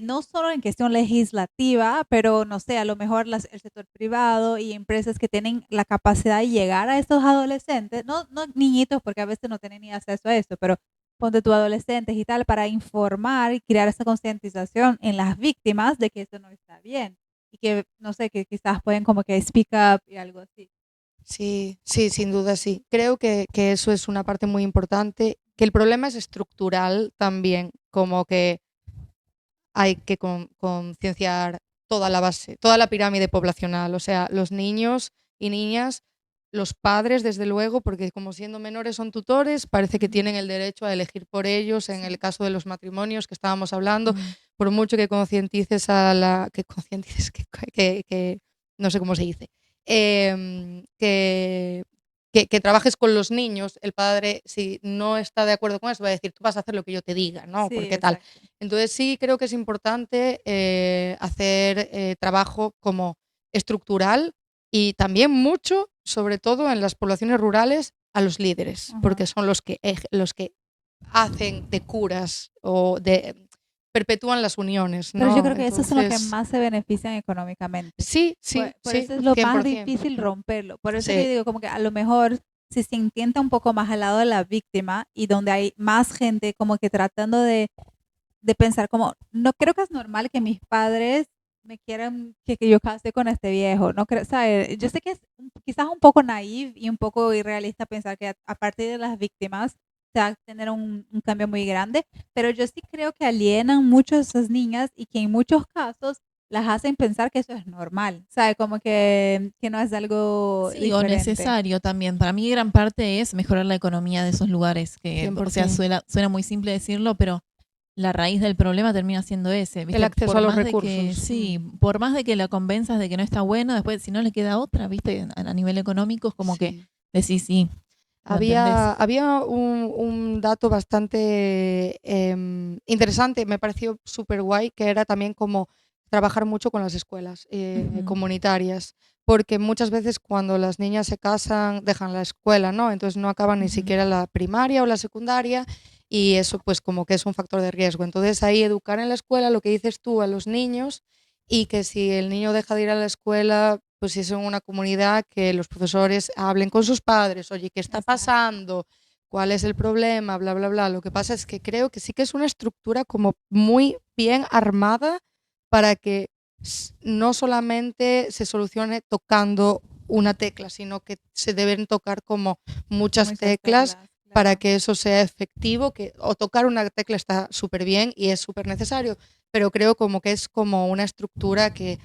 Speaker 1: no solo en cuestión legislativa, pero no sé, a lo mejor el sector privado y empresas que tienen la capacidad de llegar a estos adolescentes, no niñitos, porque a veces no tienen ni acceso a esto, pero ponte tú adolescentes y tal, para informar y crear esa concientización en las víctimas de que eso no está bien y que, no sé, que quizás pueden como que speak up y algo así.
Speaker 2: sí, sí, sin duda sí. Creo que eso es una parte muy importante, que el problema es estructural también, como que hay que concienciar toda la base, toda la pirámide poblacional, o sea, los niños y niñas, los padres, desde luego, porque como siendo menores son tutores, parece que
Speaker 1: Ujú.
Speaker 2: tienen el derecho a elegir por ellos en el
Speaker 1: Sí.
Speaker 2: caso de los matrimonios que estábamos hablando,
Speaker 3: Mm.
Speaker 2: por mucho que concientices que no sé cómo se dice, que trabajes con los niños, el padre, si no está de acuerdo con eso, va a decir, tú vas a hacer lo que yo te diga, ¿no?
Speaker 1: Sí,
Speaker 2: Porque tal.
Speaker 1: exacto.
Speaker 2: Entonces sí creo que es importante hacer trabajo como estructural y también mucho, sobre todo en las poblaciones rurales, a los líderes,
Speaker 1: Ajá.
Speaker 2: porque son los que hacen de curas o perpetúan las uniones,
Speaker 1: Pero yo
Speaker 2: ¿no?
Speaker 1: creo que esos son los que
Speaker 2: Entonces,
Speaker 1: más se benefician económicamente.
Speaker 2: sí, sí,
Speaker 1: Por
Speaker 2: sí,
Speaker 1: eso es lo más
Speaker 2: 100%.
Speaker 1: difícil romperlo. Por eso que
Speaker 2: Sí,
Speaker 1: digo, como que a lo mejor si se intenta un poco más al lado de la víctima y donde hay más gente como que tratando de pensar como, no creo que es normal que mis padres me quieran que yo case con este viejo, no creo, ¿sabes? Yo sé que es quizás un poco naive y un poco irrealista pensar que a partir de las víctimas se va a tener un cambio muy grande, pero yo sí creo que alienan mucho a esas niñas y que en muchos casos las hacen pensar que eso es normal, ¿sabes? Como que no es algo
Speaker 3: Sí, o
Speaker 1: diferente.
Speaker 3: necesario también. Para mí gran parte es mejorar la economía de esos lugares, que, o sea,
Speaker 2: 100%.
Speaker 3: suena muy simple decirlo, pero la raíz del problema termina siendo ese,
Speaker 2: El
Speaker 3: ¿viste?
Speaker 2: acceso a los recursos.
Speaker 3: Sí, por más de que la convenzas de que no está bueno, después si no le queda otra, ¿viste? A nivel económico es como que
Speaker 2: Sí.
Speaker 3: decís, sí, ¿Lo entendés?
Speaker 2: Había un dato bastante interesante, me pareció súper guay, que era también como trabajar mucho con las escuelas
Speaker 3: Ujú.
Speaker 2: comunitarias, porque muchas veces cuando las niñas se casan dejan la escuela, ¿no? Entonces no acaban ni
Speaker 3: Ujú.
Speaker 2: siquiera la primaria o la secundaria y eso pues como que es un factor de riesgo. Entonces ahí educar en la escuela, lo que dices tú, a los niños y que si el niño deja de ir a la escuela, pues si es en una comunidad, que los profesores hablen con sus padres, oye, ¿qué está
Speaker 1: Exacto.
Speaker 2: pasando? ¿Cuál es el problema? Bla, bla, bla. Lo que pasa es que creo que sí que es una estructura como muy bien armada para que no solamente se solucione tocando una tecla, sino que se deben tocar como muchas
Speaker 1: Muchas
Speaker 2: teclas
Speaker 1: teclas,
Speaker 2: para
Speaker 1: claro.
Speaker 2: que eso sea efectivo, o tocar una tecla está súper bien y es súper necesario, pero creo como que es como una estructura que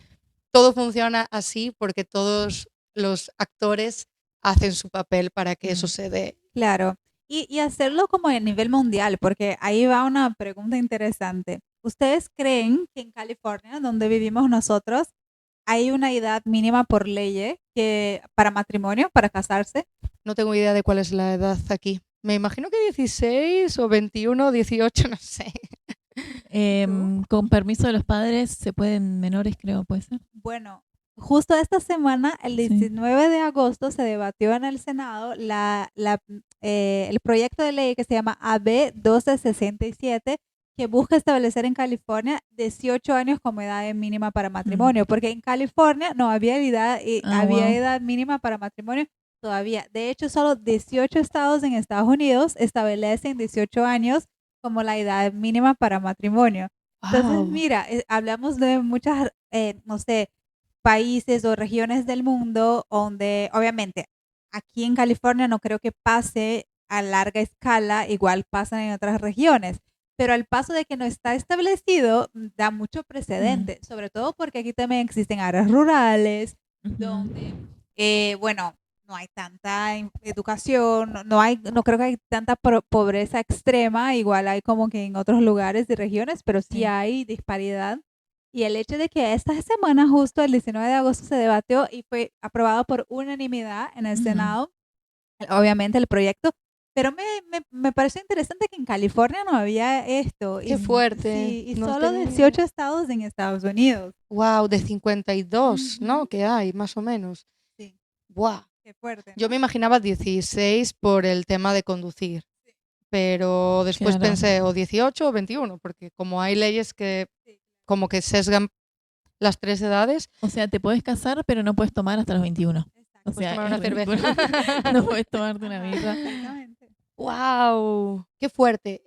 Speaker 2: todo funciona así porque todos los actores hacen su papel para que eso
Speaker 3: Mm.
Speaker 2: se dé.
Speaker 1: Claro. Y hacerlo como a nivel mundial, porque ahí va una pregunta interesante. ¿Ustedes creen que en California, donde vivimos nosotros, hay una edad mínima por ley que para matrimonio, para casarse?
Speaker 2: No tengo idea de cuál es la edad aquí. Me imagino que 16 o 21 o 18, no sé.
Speaker 1: ¿Tú?
Speaker 3: Con permiso de los padres se pueden menores, creo, puede ser.
Speaker 1: Bueno, justo esta semana, el
Speaker 3: Sí.
Speaker 1: 19 de agosto, se debatió en el Senado el proyecto de ley que se llama AB 1267, que busca establecer en California 18 años como edad mínima para matrimonio, porque en California no había
Speaker 3: Ah,
Speaker 1: había
Speaker 3: wow.
Speaker 1: edad mínima para matrimonio todavía. De hecho, solo 18 estados en Estados Unidos establecen 18 años como la edad mínima para matrimonio. Entonces,
Speaker 2: Wow.
Speaker 1: mira, hablamos de muchas, no sé, países o regiones del mundo donde, obviamente, aquí en California no creo que pase a larga escala, igual pasan en otras regiones, pero al paso de que no está establecido, da mucho precedente, sobre todo porque aquí también existen áreas rurales, donde, bueno, no hay tanta educación, no creo que hay tanta pobreza extrema, igual hay como que en otros lugares y regiones, pero sí
Speaker 3: Sí.
Speaker 1: hay disparidad. Y el hecho de que esta semana, justo el 19 de agosto, se debatió y fue aprobado por unanimidad en el Senado, obviamente el proyecto, pero me pareció interesante que en California no había esto,
Speaker 2: Qué fuerte.
Speaker 1: sí, y
Speaker 2: No
Speaker 1: solo
Speaker 2: tenía.
Speaker 1: 18 estados en Estados Unidos.
Speaker 2: Wow, de 52, ¿no?
Speaker 1: Ujú.
Speaker 2: Que hay, más o menos.
Speaker 1: Sí,
Speaker 2: Wow.
Speaker 1: qué fuerte,
Speaker 2: Yo
Speaker 1: ¿no?
Speaker 2: me imaginaba 16 por el tema de conducir,
Speaker 1: Sí,
Speaker 2: pero después
Speaker 3: Claro.
Speaker 2: pensé o 18 o 21, porque como hay leyes que
Speaker 1: sí,
Speaker 2: como que sesgan las tres edades,
Speaker 3: O sea, te puedes casar, pero no puedes tomar hasta los 21. O
Speaker 1: exacto.
Speaker 2: pues
Speaker 3: sea,
Speaker 2: tomar
Speaker 3: es
Speaker 2: una cerveza.
Speaker 3: ridículo. No puedes tomarte una
Speaker 1: Ajá,
Speaker 3: birra.
Speaker 1: exactamente.
Speaker 2: ¡Wow! ¡Qué fuerte!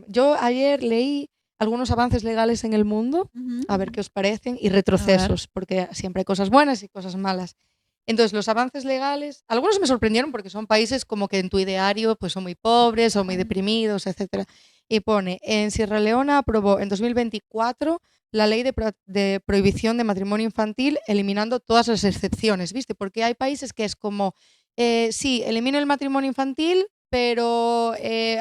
Speaker 2: Yo ayer leí algunos avances legales en el mundo,
Speaker 1: Ujú.
Speaker 2: a ver qué os parecen, y
Speaker 3: A ver.
Speaker 2: retrocesos, porque siempre hay cosas buenas y cosas malas. Entonces, los avances legales, algunos me sorprendieron porque son países como que en tu ideario pues son muy pobres o muy deprimidos, etcétera. Y pone, en Sierra Leona aprobó en 2024 la ley de prohibición de matrimonio infantil, eliminando todas las excepciones, ¿viste? Porque hay países que es como, sí, elimino el matrimonio infantil, pero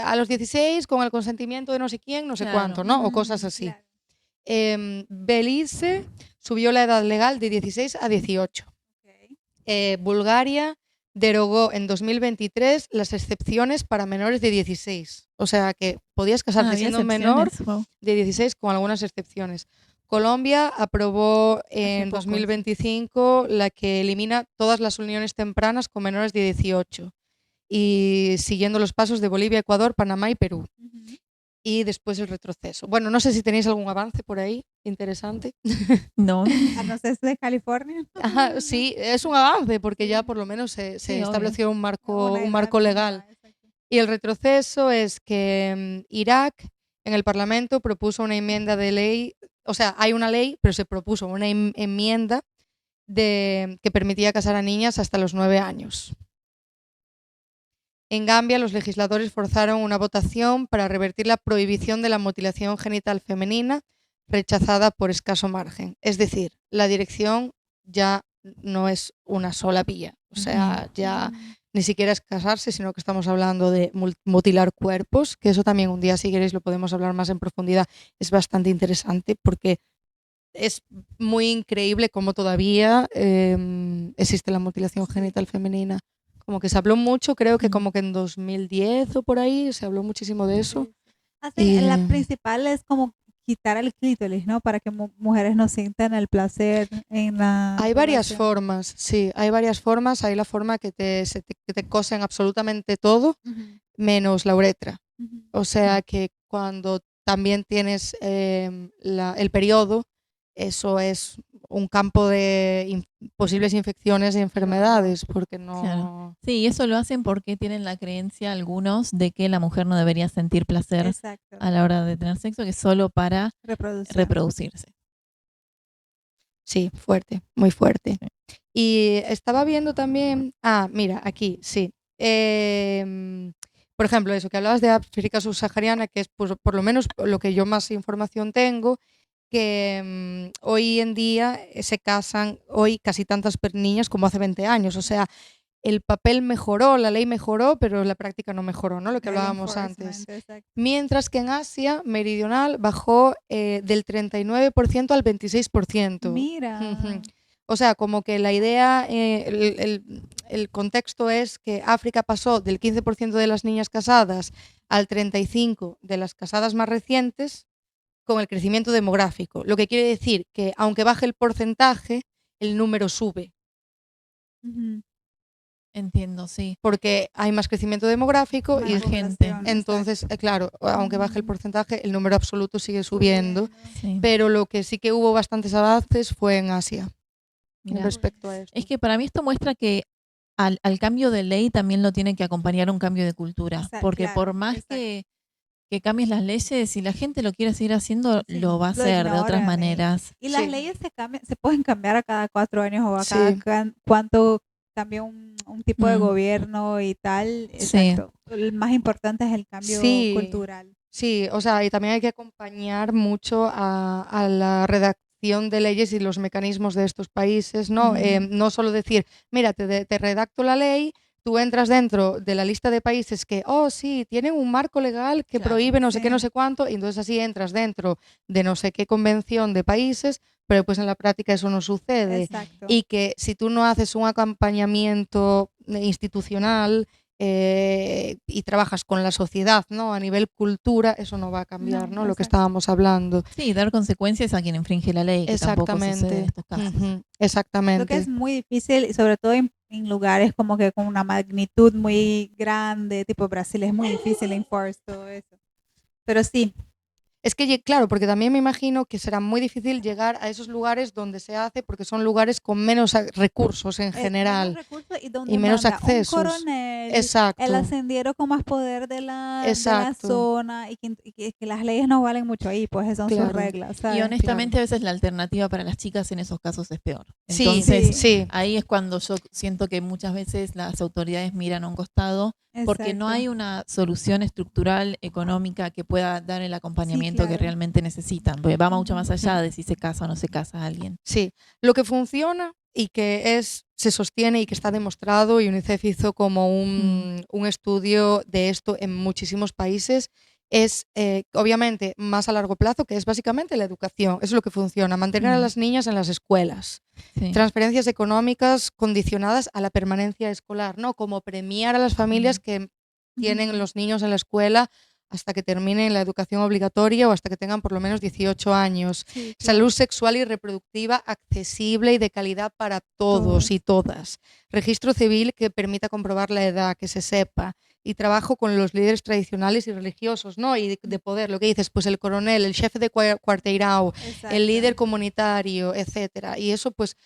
Speaker 2: a los 16 con el consentimiento de no sé quién, no sé cuánto,
Speaker 3: Claro.
Speaker 2: ¿no? O cosas así.
Speaker 1: Claro.
Speaker 2: Belice subió la edad legal de 16 a 18.
Speaker 1: Ok.
Speaker 2: Bulgaria derogó en 2023 las excepciones para menores de 16. O sea que podías casarte
Speaker 3: Había
Speaker 2: siendo menor
Speaker 3: excepciones. Wow.
Speaker 2: de 16 con algunas excepciones. Colombia aprobó
Speaker 1: Hace
Speaker 2: en
Speaker 1: poco, sí.
Speaker 2: 2025 la que elimina todas las uniones tempranas con menores de 18 y siguiendo los pasos de Bolivia, Ecuador, Panamá y Perú.
Speaker 1: Ujú.
Speaker 2: Y después el retroceso. Bueno, no sé si tenéis algún avance por ahí interesante.
Speaker 3: No.
Speaker 1: Ah, no sé, ¿es de California?
Speaker 2: Ajá, sí, es un avance porque ya
Speaker 1: Sí.
Speaker 2: por lo menos se
Speaker 3: Sí, obvio.
Speaker 2: estableció un
Speaker 1: Una edad
Speaker 2: marco legal.
Speaker 1: mínima, exacto.
Speaker 2: Y el retroceso es que Irak en el Parlamento propuso una enmienda de ley, o sea, hay una ley, pero se propuso una enmienda que permitía casar a niñas hasta los 9 años. En Gambia, los legisladores forzaron una votación para revertir la prohibición de la mutilación genital femenina, rechazada por escaso margen. Es decir, la dirección ya no es una sola vía. O sea, ya ni siquiera es casarse, sino que estamos hablando de mutilar cuerpos, que eso también un día, si queréis, lo podemos hablar más en profundidad. Es bastante interesante porque es muy increíble cómo todavía existe la mutilación
Speaker 1: Sí.
Speaker 2: genital femenina. Como que se habló mucho, creo que
Speaker 3: Ujú.
Speaker 2: como que en 2010 o por ahí se habló muchísimo de eso.
Speaker 1: Así, la
Speaker 2: Y
Speaker 1: principal es como quitar el clítoris, ¿no? Para que mujeres no sientan el placer en la
Speaker 2: hay varias
Speaker 1: relación.
Speaker 2: formas, sí, hay varias formas. Hay la forma que que te cosen absolutamente todo,
Speaker 1: Ujú,
Speaker 2: menos la uretra.
Speaker 1: ujú.
Speaker 2: O sea que cuando también tienes el periodo, eso es un campo de posibles infecciones y enfermedades, porque
Speaker 3: Claro.
Speaker 2: no...
Speaker 3: Sí, y eso lo hacen porque tienen la creencia algunos de que la mujer no debería sentir placer
Speaker 1: Exacto.
Speaker 3: a la hora de tener sexo, que es solo para
Speaker 1: Reproducción.
Speaker 3: reproducirse.
Speaker 2: Sí, fuerte, muy fuerte.
Speaker 3: Sí.
Speaker 2: Y estaba viendo también, mira, aquí, sí. Por ejemplo, eso que hablabas de África subsahariana, que es pues, por lo menos lo que yo más información tengo, que hoy en día se casan hoy casi tantas niñas como hace 20 años. O sea, el papel mejoró, la ley mejoró, pero la práctica no mejoró, ¿no? Lo que
Speaker 1: El
Speaker 2: hablábamos antes.
Speaker 1: enforcement, exacto.
Speaker 2: Mientras que en Asia meridional bajó del 39% al 26%.
Speaker 1: Mira.
Speaker 2: O sea, como que la idea, el contexto es que África pasó del 15% de las niñas casadas al 35% de las casadas más recientes con el crecimiento demográfico. Lo que quiere decir que aunque baje el porcentaje, el número sube.
Speaker 1: Ujú.
Speaker 3: Entiendo, sí.
Speaker 2: Porque hay más crecimiento demográfico
Speaker 1: Más
Speaker 2: y
Speaker 3: Más gente.
Speaker 1: población,
Speaker 2: entonces, claro, aunque baje el
Speaker 1: Mm.
Speaker 2: porcentaje, el número absoluto sigue subiendo.
Speaker 3: Sí.
Speaker 2: Pero lo que sí que hubo bastantes avances fue en Asia
Speaker 3: Mirá.
Speaker 2: respecto a esto.
Speaker 3: Es que para mí esto muestra que al cambio de ley también lo tiene que acompañar un cambio de cultura. Porque
Speaker 1: Claro,
Speaker 3: por más
Speaker 1: exacto.
Speaker 3: que cambies las leyes, si la gente lo quiere seguir haciendo,
Speaker 1: Sí,
Speaker 3: lo va a
Speaker 1: lo
Speaker 3: hacer de otras
Speaker 1: ignoran
Speaker 3: maneras.
Speaker 1: y las
Speaker 2: Sí.
Speaker 1: leyes se cambian, se pueden cambiar a cada 4 años o a
Speaker 2: Sí.
Speaker 1: cada cuánto cambia un tipo de
Speaker 3: Mm.
Speaker 1: gobierno y tal.
Speaker 3: Sí.
Speaker 1: Exacto. El más importante es el cambio
Speaker 2: Sí.
Speaker 1: cultural.
Speaker 2: Sí, o sea, y también hay que acompañar mucho a la redacción de leyes y los mecanismos de estos países, ¿no?
Speaker 3: Ujú.
Speaker 2: No solo decir, mira, te redacto la ley, tú entras dentro de la lista de países que, oh, sí, tienen un marco legal que
Speaker 3: Claro,
Speaker 2: prohíbe no sé qué, no
Speaker 1: sí.
Speaker 2: sé cuánto, y entonces así entras dentro de no sé qué convención de países, pero pues en la práctica eso no sucede.
Speaker 1: Exacto.
Speaker 2: Y que si tú no haces un acompañamiento institucional, y trabajas con la sociedad, ¿no? A nivel cultura, eso no va a cambiar,
Speaker 1: No,
Speaker 2: ¿no? Lo que
Speaker 1: exacto.
Speaker 2: estábamos hablando.
Speaker 3: Sí, dar consecuencias a quien infringe la ley, que tampoco sucede en
Speaker 2: Exactamente.
Speaker 3: estos casos.
Speaker 2: Ujú,
Speaker 1: Lo que
Speaker 2: exactamente.
Speaker 1: es muy difícil, y sobre todo en lugares como que con una magnitud muy grande, tipo Brasil, es muy difícil enforce todo eso. Pero sí,
Speaker 2: Es que, claro, porque también me imagino que será muy difícil llegar a esos lugares donde se hace, porque son lugares con menos recursos en
Speaker 1: menos
Speaker 2: general
Speaker 1: recursos y donde
Speaker 2: y menos
Speaker 1: manda un
Speaker 2: accesos.
Speaker 1: coronel, el
Speaker 2: Exacto,
Speaker 1: ascendiero con más poder de la
Speaker 2: exacto,
Speaker 1: zona y que las leyes no valen mucho ahí, pues son sus
Speaker 2: claro.
Speaker 1: reglas,
Speaker 3: Y
Speaker 1: ¿sabes?
Speaker 3: honestamente a veces la alternativa para las chicas en esos casos es peor.
Speaker 2: Sí,
Speaker 3: Entonces
Speaker 2: sí,
Speaker 3: ahí es cuando yo siento que muchas veces las autoridades miran a un costado porque no
Speaker 1: Exacto.
Speaker 3: hay una solución estructural económica que pueda dar el acompañamiento que
Speaker 1: claro.
Speaker 3: realmente necesitan. Porque va mucho más allá
Speaker 2: Ujú.
Speaker 3: de si se casa o no se casa alguien.
Speaker 2: Sí, lo que funciona y que se sostiene y que está demostrado, y UNICEF hizo como un estudio de esto en muchísimos países, es obviamente más a largo plazo, que es básicamente la educación. Eso es lo que funciona, mantener a las niñas en las escuelas.
Speaker 3: Sí.
Speaker 2: Transferencias económicas condicionadas a la permanencia escolar, ¿no? Como premiar a las familias que tienen los niños en la escuela hasta que terminen la educación obligatoria o hasta que tengan por lo menos 18 años.
Speaker 1: Sí,
Speaker 2: Salud sexual y reproductiva accesible y de calidad para todos y todas. Registro civil que permita comprobar la edad, que se sepa. Y trabajo con los líderes tradicionales y religiosos, ¿no? Y de poder, lo que dices, pues el coronel, el jefe de cuarteirao, el líder comunitario, etcétera. Y eso, pues,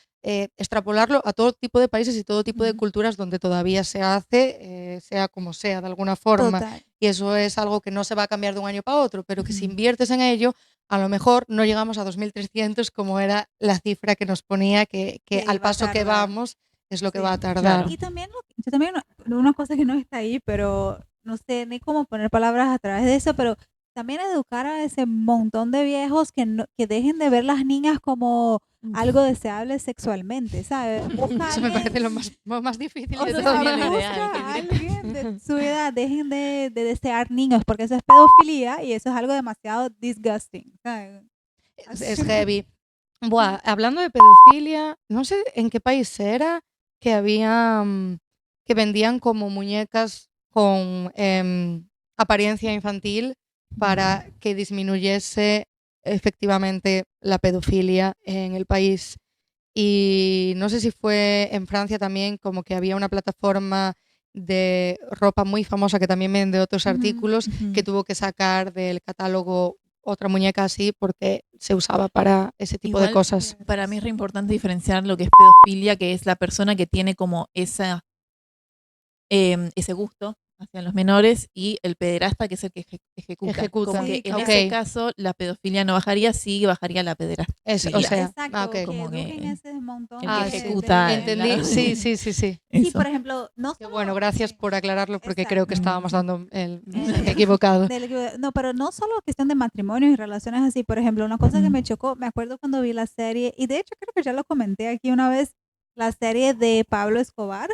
Speaker 2: extrapolarlo a todo tipo de países y todo tipo de culturas donde todavía se hace, sea como sea, de alguna forma.
Speaker 1: Total.
Speaker 2: Y eso es algo que no se va a cambiar de un año para otro, pero que si
Speaker 3: Ujú.
Speaker 2: inviertes en ello, a lo mejor no llegamos a 2.300 como era la cifra que nos ponía, que
Speaker 1: Que
Speaker 2: al
Speaker 1: iba a
Speaker 2: paso que
Speaker 1: tardar.
Speaker 2: vamos es lo que
Speaker 1: Sí,
Speaker 2: va a tardar.
Speaker 3: claro.
Speaker 1: Y también, yo también, una cosa que no está ahí, pero no sé ni cómo poner palabras a través de eso, pero también educar a ese montón de viejos que dejen de ver las niñas como algo deseable sexualmente, ¿sabes? Busca a
Speaker 2: Eso me parece
Speaker 1: alguien,
Speaker 2: lo más difícil
Speaker 1: o
Speaker 2: de
Speaker 3: Eso
Speaker 1: sea,
Speaker 2: todo.
Speaker 3: sería lo
Speaker 1: busca
Speaker 3: ideal, que
Speaker 1: a
Speaker 3: directo.
Speaker 1: alguien de su edad, dejen de desear niños, porque eso es pedofilia y eso es algo demasiado disgusting, ¿sabes?
Speaker 2: Es heavy. Buah, hablando de pedofilia, no sé en qué país era que había que vendían como muñecas con apariencia infantil para que disminuyese efectivamente la pedofilia en el país. Y no sé si fue en Francia también, como que había una plataforma de ropa muy famosa que también vende otros artículos, que tuvo que sacar del catálogo otra muñeca así porque se usaba para ese tipo de
Speaker 3: Igual,
Speaker 2: cosas.
Speaker 3: para mí es re importante diferenciar lo que es pedofilia, que es la persona que tiene como ese gusto hacia los menores, y el pederasta, que es el que ejecuta.
Speaker 2: Ejecuta.
Speaker 3: Como
Speaker 1: Sí,
Speaker 3: que en
Speaker 1: claro.
Speaker 3: ese
Speaker 2: Ok.
Speaker 3: caso la pedofilia no bajaría, sí bajaría la pederastia.
Speaker 2: O sea,
Speaker 1: Exacto,
Speaker 2: ok.
Speaker 1: que
Speaker 3: Como que
Speaker 1: eduquen ese montón
Speaker 3: el
Speaker 2: que
Speaker 1: de-
Speaker 3: ejecuta
Speaker 1: de-
Speaker 2: Entendí. Sí, sí, sí, sí.
Speaker 1: Sí,
Speaker 3: Eso.
Speaker 1: por ejemplo, no
Speaker 2: Qué
Speaker 1: solo...
Speaker 2: bueno, gracias
Speaker 1: sí,
Speaker 2: por aclararlo porque
Speaker 1: exacto.
Speaker 2: creo que estábamos dando el mensaje
Speaker 1: Eh,
Speaker 2: equivocado.
Speaker 1: No, pero no solo cuestión de matrimonios y relaciones así. Por ejemplo, una cosa que
Speaker 3: Ujú.
Speaker 1: me chocó, me acuerdo cuando vi la serie, y de hecho creo que ya lo comenté aquí una vez, la serie de Pablo Escobar,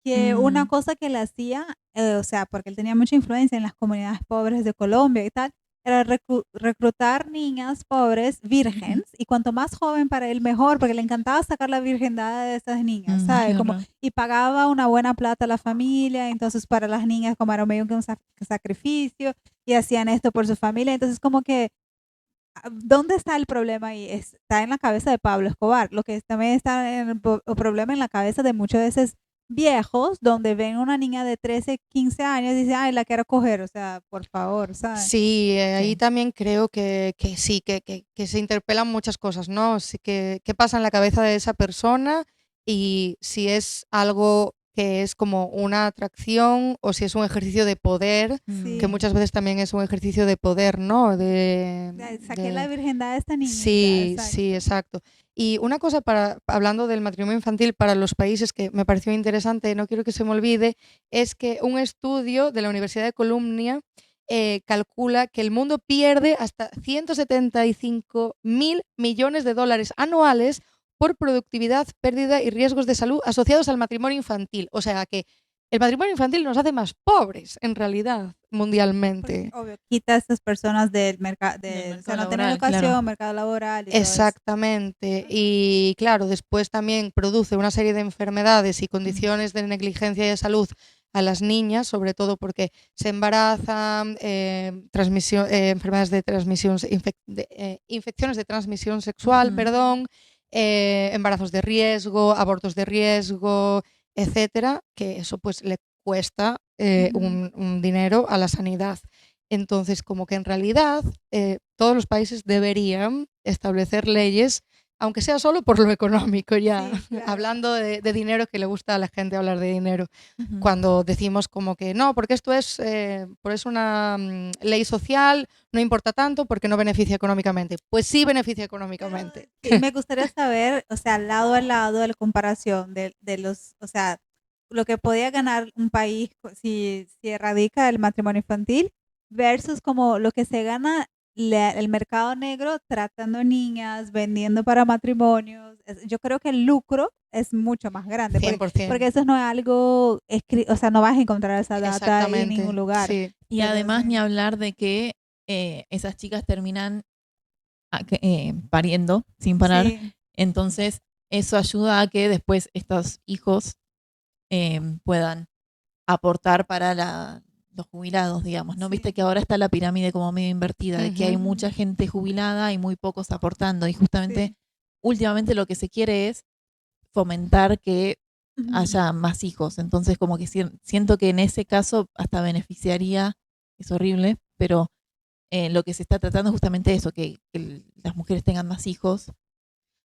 Speaker 1: que una cosa que le hacía, o sea, porque él tenía mucha influencia en las comunidades pobres de Colombia y tal, era reclutar niñas pobres vírgenes, y cuanto más joven para él mejor, porque le encantaba sacar la virginidad de esas niñas, ¿sabes?
Speaker 3: Qué
Speaker 1: Como,
Speaker 3: horror.
Speaker 1: y pagaba una buena plata a la familia, entonces para las niñas como era medio que un sacrificio, y hacían esto por su familia, entonces como que, ¿dónde está el problema ahí? Está en la cabeza de Pablo Escobar, lo que también está en el problema en la cabeza de muchos de esos viejos, donde ven una niña de 13, 15 años y dicen, ay, la quiero coger, o sea, por favor, ¿sabes?
Speaker 2: Sí, ahí
Speaker 3: Sí.
Speaker 2: también creo que sí, que se interpelan muchas cosas, ¿no? Sí, qué pasa en la cabeza de esa persona y si es algo que es como una atracción o si es un ejercicio de poder, que
Speaker 1: Sí.
Speaker 2: muchas veces también es un ejercicio de poder, ¿no?
Speaker 1: Saqué la virginidad de esta niñita,
Speaker 2: Sí,
Speaker 1: exacto.
Speaker 2: sí, exacto. Y una cosa hablando del matrimonio infantil para los países que me pareció interesante, no quiero que se me olvide, es que un estudio de la Universidad de Columbia calcula que el mundo pierde hasta 175.000 millones de dólares anuales por productividad, pérdida y riesgos de salud asociados al matrimonio infantil. O sea que el matrimonio infantil nos hace más pobres, en realidad,
Speaker 1: Porque,
Speaker 2: mundialmente.
Speaker 1: obvio, quita a estas personas del mercado, o
Speaker 3: mercado
Speaker 1: sea, no tienen
Speaker 3: laboral,
Speaker 1: educación,
Speaker 3: claro.
Speaker 1: mercado laboral y todo eso.
Speaker 2: Exactamente. Y claro, después también produce una serie de enfermedades y condiciones de negligencia y de salud a las niñas, sobre todo porque se embarazan, enfermedades de transmisión, infecciones de transmisión sexual, perdón, embarazos de riesgo, abortos de riesgo, etcétera, que eso pues le cuesta un dinero a la sanidad. Entonces, como que en realidad todos los países deberían establecer leyes, aunque sea solo por lo económico ya,
Speaker 1: Sí, claro.
Speaker 2: hablando de dinero, que le gusta a la gente hablar de dinero,
Speaker 3: Ujú.
Speaker 2: cuando decimos como que no, porque esto es una ley social, no importa tanto porque no beneficia económicamente. Pues sí beneficia económicamente.
Speaker 1: Sí, me gustaría saber, o sea, lado a lado, la comparación de los, o sea, lo que podía ganar un país si erradica el matrimonio infantil versus como lo que se gana el mercado negro tratando niñas, vendiendo para matrimonios. Yo creo que el lucro es mucho más grande, porque
Speaker 2: 100%.
Speaker 1: eso no es algo, o sea, no vas a encontrar esa data en
Speaker 2: Exactamente.
Speaker 1: ningún lugar.
Speaker 2: Sí.
Speaker 3: Y
Speaker 1: Pero
Speaker 3: además
Speaker 1: sí.
Speaker 3: ni hablar de que esas chicas terminan pariendo sin parar.
Speaker 1: Sí.
Speaker 3: Entonces eso ayuda a que después estos hijos puedan aportar para los jubilados, digamos, ¿no?
Speaker 1: Sí.
Speaker 3: Viste que ahora está la pirámide como medio invertida, de que hay
Speaker 2: Ujú.
Speaker 3: mucha gente jubilada y muy pocos aportando. Y justamente
Speaker 1: Sí.
Speaker 3: últimamente lo que se quiere es fomentar que
Speaker 1: Ujú.
Speaker 3: haya más hijos. Entonces como que siento que en ese caso hasta beneficiaría, es horrible, pero lo que se está tratando es justamente eso, que las mujeres tengan más hijos.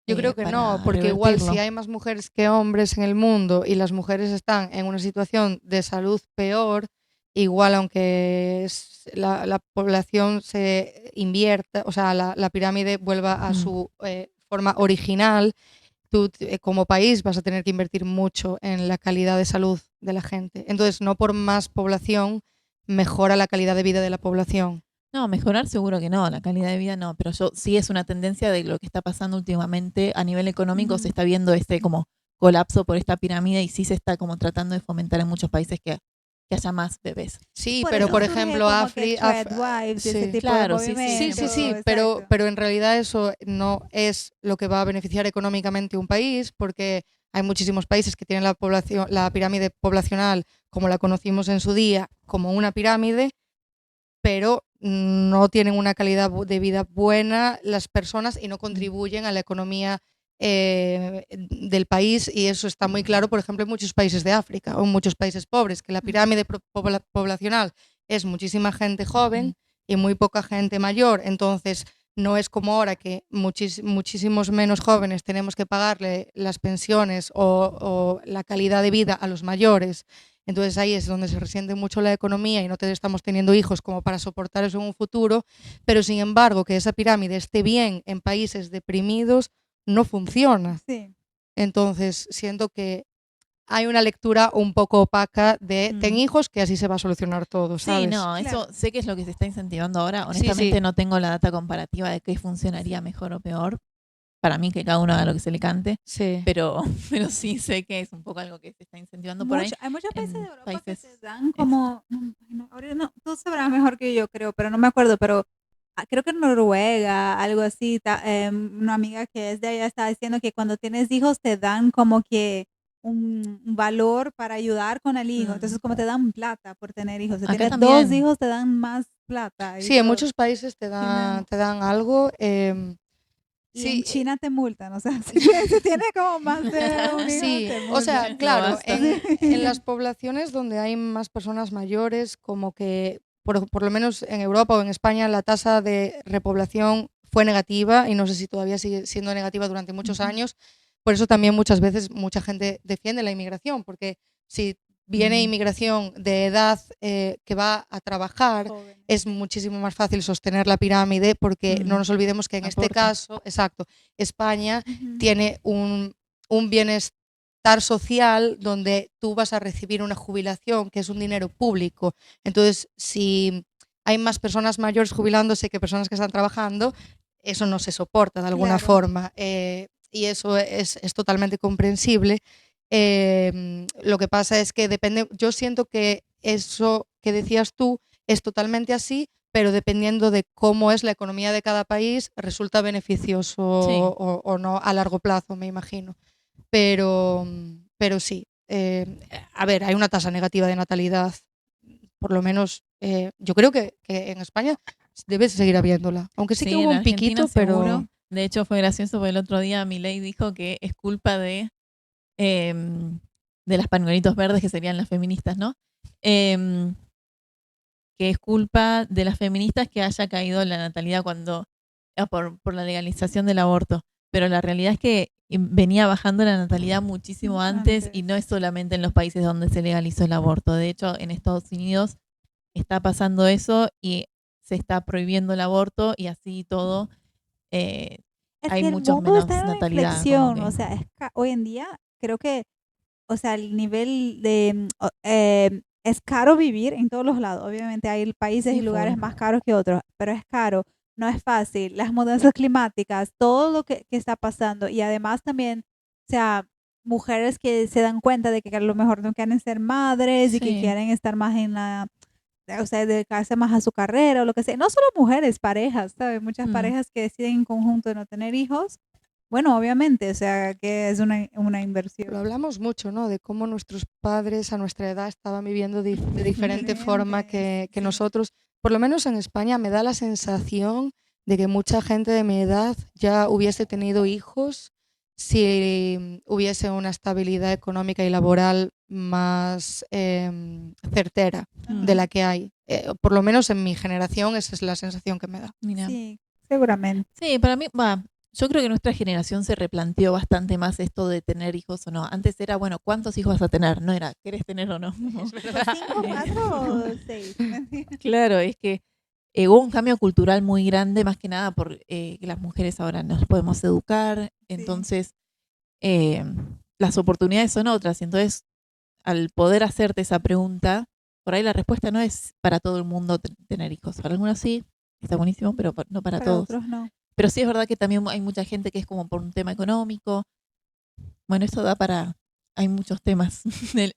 Speaker 2: Yo creo que no,
Speaker 3: para
Speaker 2: porque igual si
Speaker 3: revertirlo.
Speaker 2: hay más mujeres que hombres en el mundo y las mujeres están en una situación de salud peor, igual aunque la población se invierta, o sea, la pirámide vuelva a su forma original, tú como país vas a tener que invertir mucho en la calidad de salud de la gente. Entonces, no por más población mejora la calidad de vida de la población.
Speaker 3: No, mejorar seguro que no, la calidad de vida no, pero sí es una tendencia de lo que está pasando últimamente a nivel económico. Se está viendo este como colapso por esta pirámide y sí se está como tratando de fomentar en muchos países que haya más bebés.
Speaker 2: Sí,
Speaker 1: Por
Speaker 2: pero
Speaker 1: eso
Speaker 2: por
Speaker 1: surge
Speaker 2: ejemplo,
Speaker 1: como que Threadwives y ese
Speaker 2: sí.
Speaker 1: tipo
Speaker 3: Claro,
Speaker 1: de
Speaker 3: sí, sí.
Speaker 2: Sí,
Speaker 1: movimientos.
Speaker 2: sí,
Speaker 1: Exacto.
Speaker 2: pero en realidad eso no es lo que va a beneficiar económicamente un país, porque hay muchísimos países que tienen la pirámide poblacional, como la conocimos en su día, como una pirámide, pero no tienen una calidad de vida buena las personas y no contribuyen a la economía del país, y eso está muy claro, por ejemplo, en muchos países de África o en muchos países pobres, que la pirámide poblacional es muchísima gente joven y muy poca gente mayor. Entonces no es como ahora que muchísimos menos jóvenes tenemos que pagarle las pensiones o la calidad de vida a los mayores. Entonces ahí es donde se resiente mucho la economía y no estamos teniendo hijos como para soportar eso en un futuro, pero sin embargo que esa pirámide esté bien en países deprimidos no funciona.
Speaker 1: Sí.
Speaker 2: Entonces siento que hay una lectura un poco opaca de ten hijos, que así se va a solucionar todo, ¿sabes?
Speaker 3: Sí, no, eso
Speaker 1: Claro.
Speaker 3: sé que es lo que se está incentivando ahora.
Speaker 2: Sí,
Speaker 3: Honestamente
Speaker 2: sí.
Speaker 3: no tengo la data comparativa de qué funcionaría mejor o peor. Para mí que cada uno haga lo que se le cante,
Speaker 2: Sí.
Speaker 3: pero sí sé que es un poco algo que se está incentivando por ahí.
Speaker 1: Hay muchos países
Speaker 3: en
Speaker 1: de Europa que
Speaker 3: países
Speaker 1: te dan como, ahora no, tú sabrás mejor que yo creo, pero no me acuerdo, pero creo que en Noruega, algo así, una amiga que es de allá estaba diciendo que cuando tienes hijos te dan como que un valor para ayudar con el hijo, entonces como te dan plata por tener hijos, si
Speaker 3: Acá
Speaker 1: tienes dos
Speaker 3: también.
Speaker 1: hijos te dan más plata.
Speaker 2: Sí, en muchos países te dan algo.
Speaker 1: Y en
Speaker 2: Sí,
Speaker 1: China te multan, o sea, si tienes como más de un hijo
Speaker 2: sí,
Speaker 1: te
Speaker 2: o sea,
Speaker 1: multan.
Speaker 2: claro,
Speaker 3: basta.
Speaker 2: en las poblaciones donde hay más personas mayores, como que por lo menos en Europa o en España la tasa de repoblación fue negativa y no sé si todavía sigue siendo negativa durante muchos años. Por eso también muchas veces mucha gente defiende la inmigración, porque si viene inmigración de edad que va a trabajar,
Speaker 1: Jóvenes.
Speaker 2: es muchísimo más fácil sostener la pirámide, porque no nos olvidemos que en este
Speaker 3: Aporta.
Speaker 2: caso, exacto, España tiene un bienestar social donde tú vas a recibir una jubilación, que es un dinero público. Entonces, si hay más personas mayores jubilándose que personas que están trabajando, eso no se soporta de alguna
Speaker 1: Claro.
Speaker 2: forma. Y eso es totalmente comprensible. Lo que pasa es que depende, yo siento que eso que decías tú es totalmente así, pero dependiendo de cómo es la economía de cada país, resulta beneficioso
Speaker 3: Sí.
Speaker 2: o no a largo plazo, me imagino. Pero sí, a ver, hay una tasa negativa de natalidad, por lo menos yo creo que en España debe seguir habiéndola, aunque sí que
Speaker 3: Sí,
Speaker 2: hubo
Speaker 3: en
Speaker 2: un piquito,
Speaker 3: Argentina
Speaker 2: pero
Speaker 3: seguro. De hecho, fue gracioso porque el otro día Milei dijo que es culpa de las pañuelitos verdes, que serían las feministas, ¿no? Que es culpa de las feministas que haya caído la natalidad por la legalización del aborto. Pero la realidad es que venía bajando la natalidad muchísimo antes y no es solamente en los países donde se legalizó el aborto. De hecho, en Estados Unidos está pasando eso y se está prohibiendo el aborto y así todo.
Speaker 1: Es
Speaker 3: Hay
Speaker 1: que el
Speaker 3: mucho
Speaker 1: mundo
Speaker 3: menos
Speaker 1: está en una
Speaker 3: natalidad. Como
Speaker 1: inflexión,
Speaker 3: que,
Speaker 1: o sea, hoy en día creo que, o sea, el nivel de, es caro vivir en todos los lados. Obviamente hay países
Speaker 3: Sí,
Speaker 1: y lugares
Speaker 3: full.
Speaker 1: más caros que otros, pero es caro, no es fácil. Las mudanzas climáticas, todo lo que está pasando y además también, o sea, mujeres que se dan cuenta de que a lo mejor no quieren ser madres y que
Speaker 3: Sí.
Speaker 1: quieren estar más en la, o sea, dedicarse más a su carrera o lo que sea. No solo mujeres, parejas, ¿sabes? Muchas parejas que deciden en conjunto no tener hijos. Bueno, obviamente, o sea, que es una inversión.
Speaker 2: Lo hablamos mucho, ¿no? De cómo nuestros padres a nuestra edad estaban viviendo de diferente forma que
Speaker 1: Sí.
Speaker 2: nosotros. Por lo menos en España me da la sensación de que mucha gente de mi edad ya hubiese tenido hijos si hubiese una estabilidad económica y laboral más certera de la que hay. Por lo menos en mi generación esa es la sensación que me da.
Speaker 3: Mira.
Speaker 1: Sí, seguramente.
Speaker 3: Sí, para mí, yo creo que nuestra generación se replanteó bastante más esto de tener hijos o no. Antes era, bueno, ¿cuántos hijos vas a tener? No era, ¿querés tener o no?
Speaker 1: ¿5, 4 o 6?
Speaker 3: Claro, es que hubo un cambio cultural muy grande, más que nada por que las mujeres ahora nos podemos educar, entonces las oportunidades son otras. Entonces, al poder hacerte esa pregunta, por ahí la respuesta no es para todo el mundo tener hijos. Para algunos sí, está buenísimo, pero no para
Speaker 1: Para
Speaker 3: todos.
Speaker 1: otros no.
Speaker 3: Pero sí es verdad que también hay mucha gente que es como por un tema económico. Bueno, eso da para... Hay muchos temas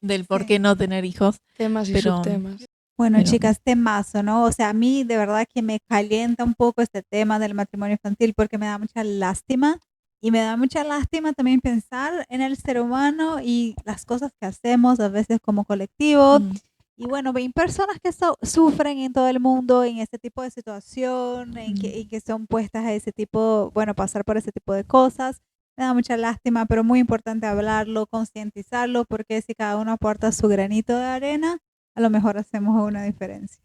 Speaker 3: del por qué no tener hijos.
Speaker 2: Temas y
Speaker 3: Pero-
Speaker 2: subtemas.
Speaker 1: Bueno,
Speaker 3: Pero-
Speaker 1: chicas, temazo, ¿no? O sea, a mí de verdad que me calienta un poco este tema del matrimonio infantil porque me da mucha lástima Y me da mucha lástima también pensar en el ser humano y las cosas que hacemos a veces como colectivo.
Speaker 3: Mm.
Speaker 1: Y bueno, ven personas que sufren en todo el mundo en ese tipo de situación, y que son puestas a ese tipo, bueno, pasar por ese tipo de cosas. Me da mucha lástima, pero muy importante hablarlo, concientizarlo, porque si cada uno aporta su granito de arena, a lo mejor hacemos una diferencia.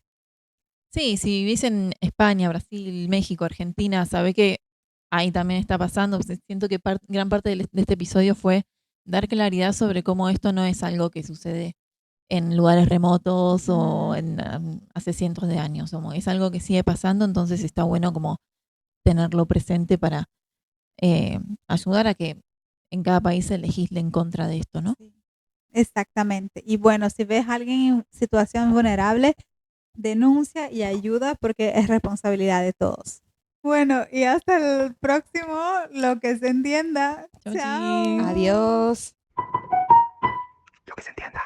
Speaker 3: Sí, si vivís en España, Brasil, México, Argentina, sabe que ahí también está pasando. Pues, siento que gran parte de este episodio fue dar claridad sobre cómo esto no es algo que sucede en lugares remotos o en hace cientos de años. Como es algo que sigue pasando, entonces está bueno como tenerlo presente para ayudar a que en cada país se legisle en contra de esto, ¿no?
Speaker 1: Sí, exactamente. Y bueno, si ves a alguien en situación vulnerable, denuncia y ayuda porque es responsabilidad de todos. Bueno, y hasta el próximo, lo que se entienda.
Speaker 3: Chau,
Speaker 1: Chao.
Speaker 3: chi.
Speaker 2: Adiós.
Speaker 4: Lo que se entienda.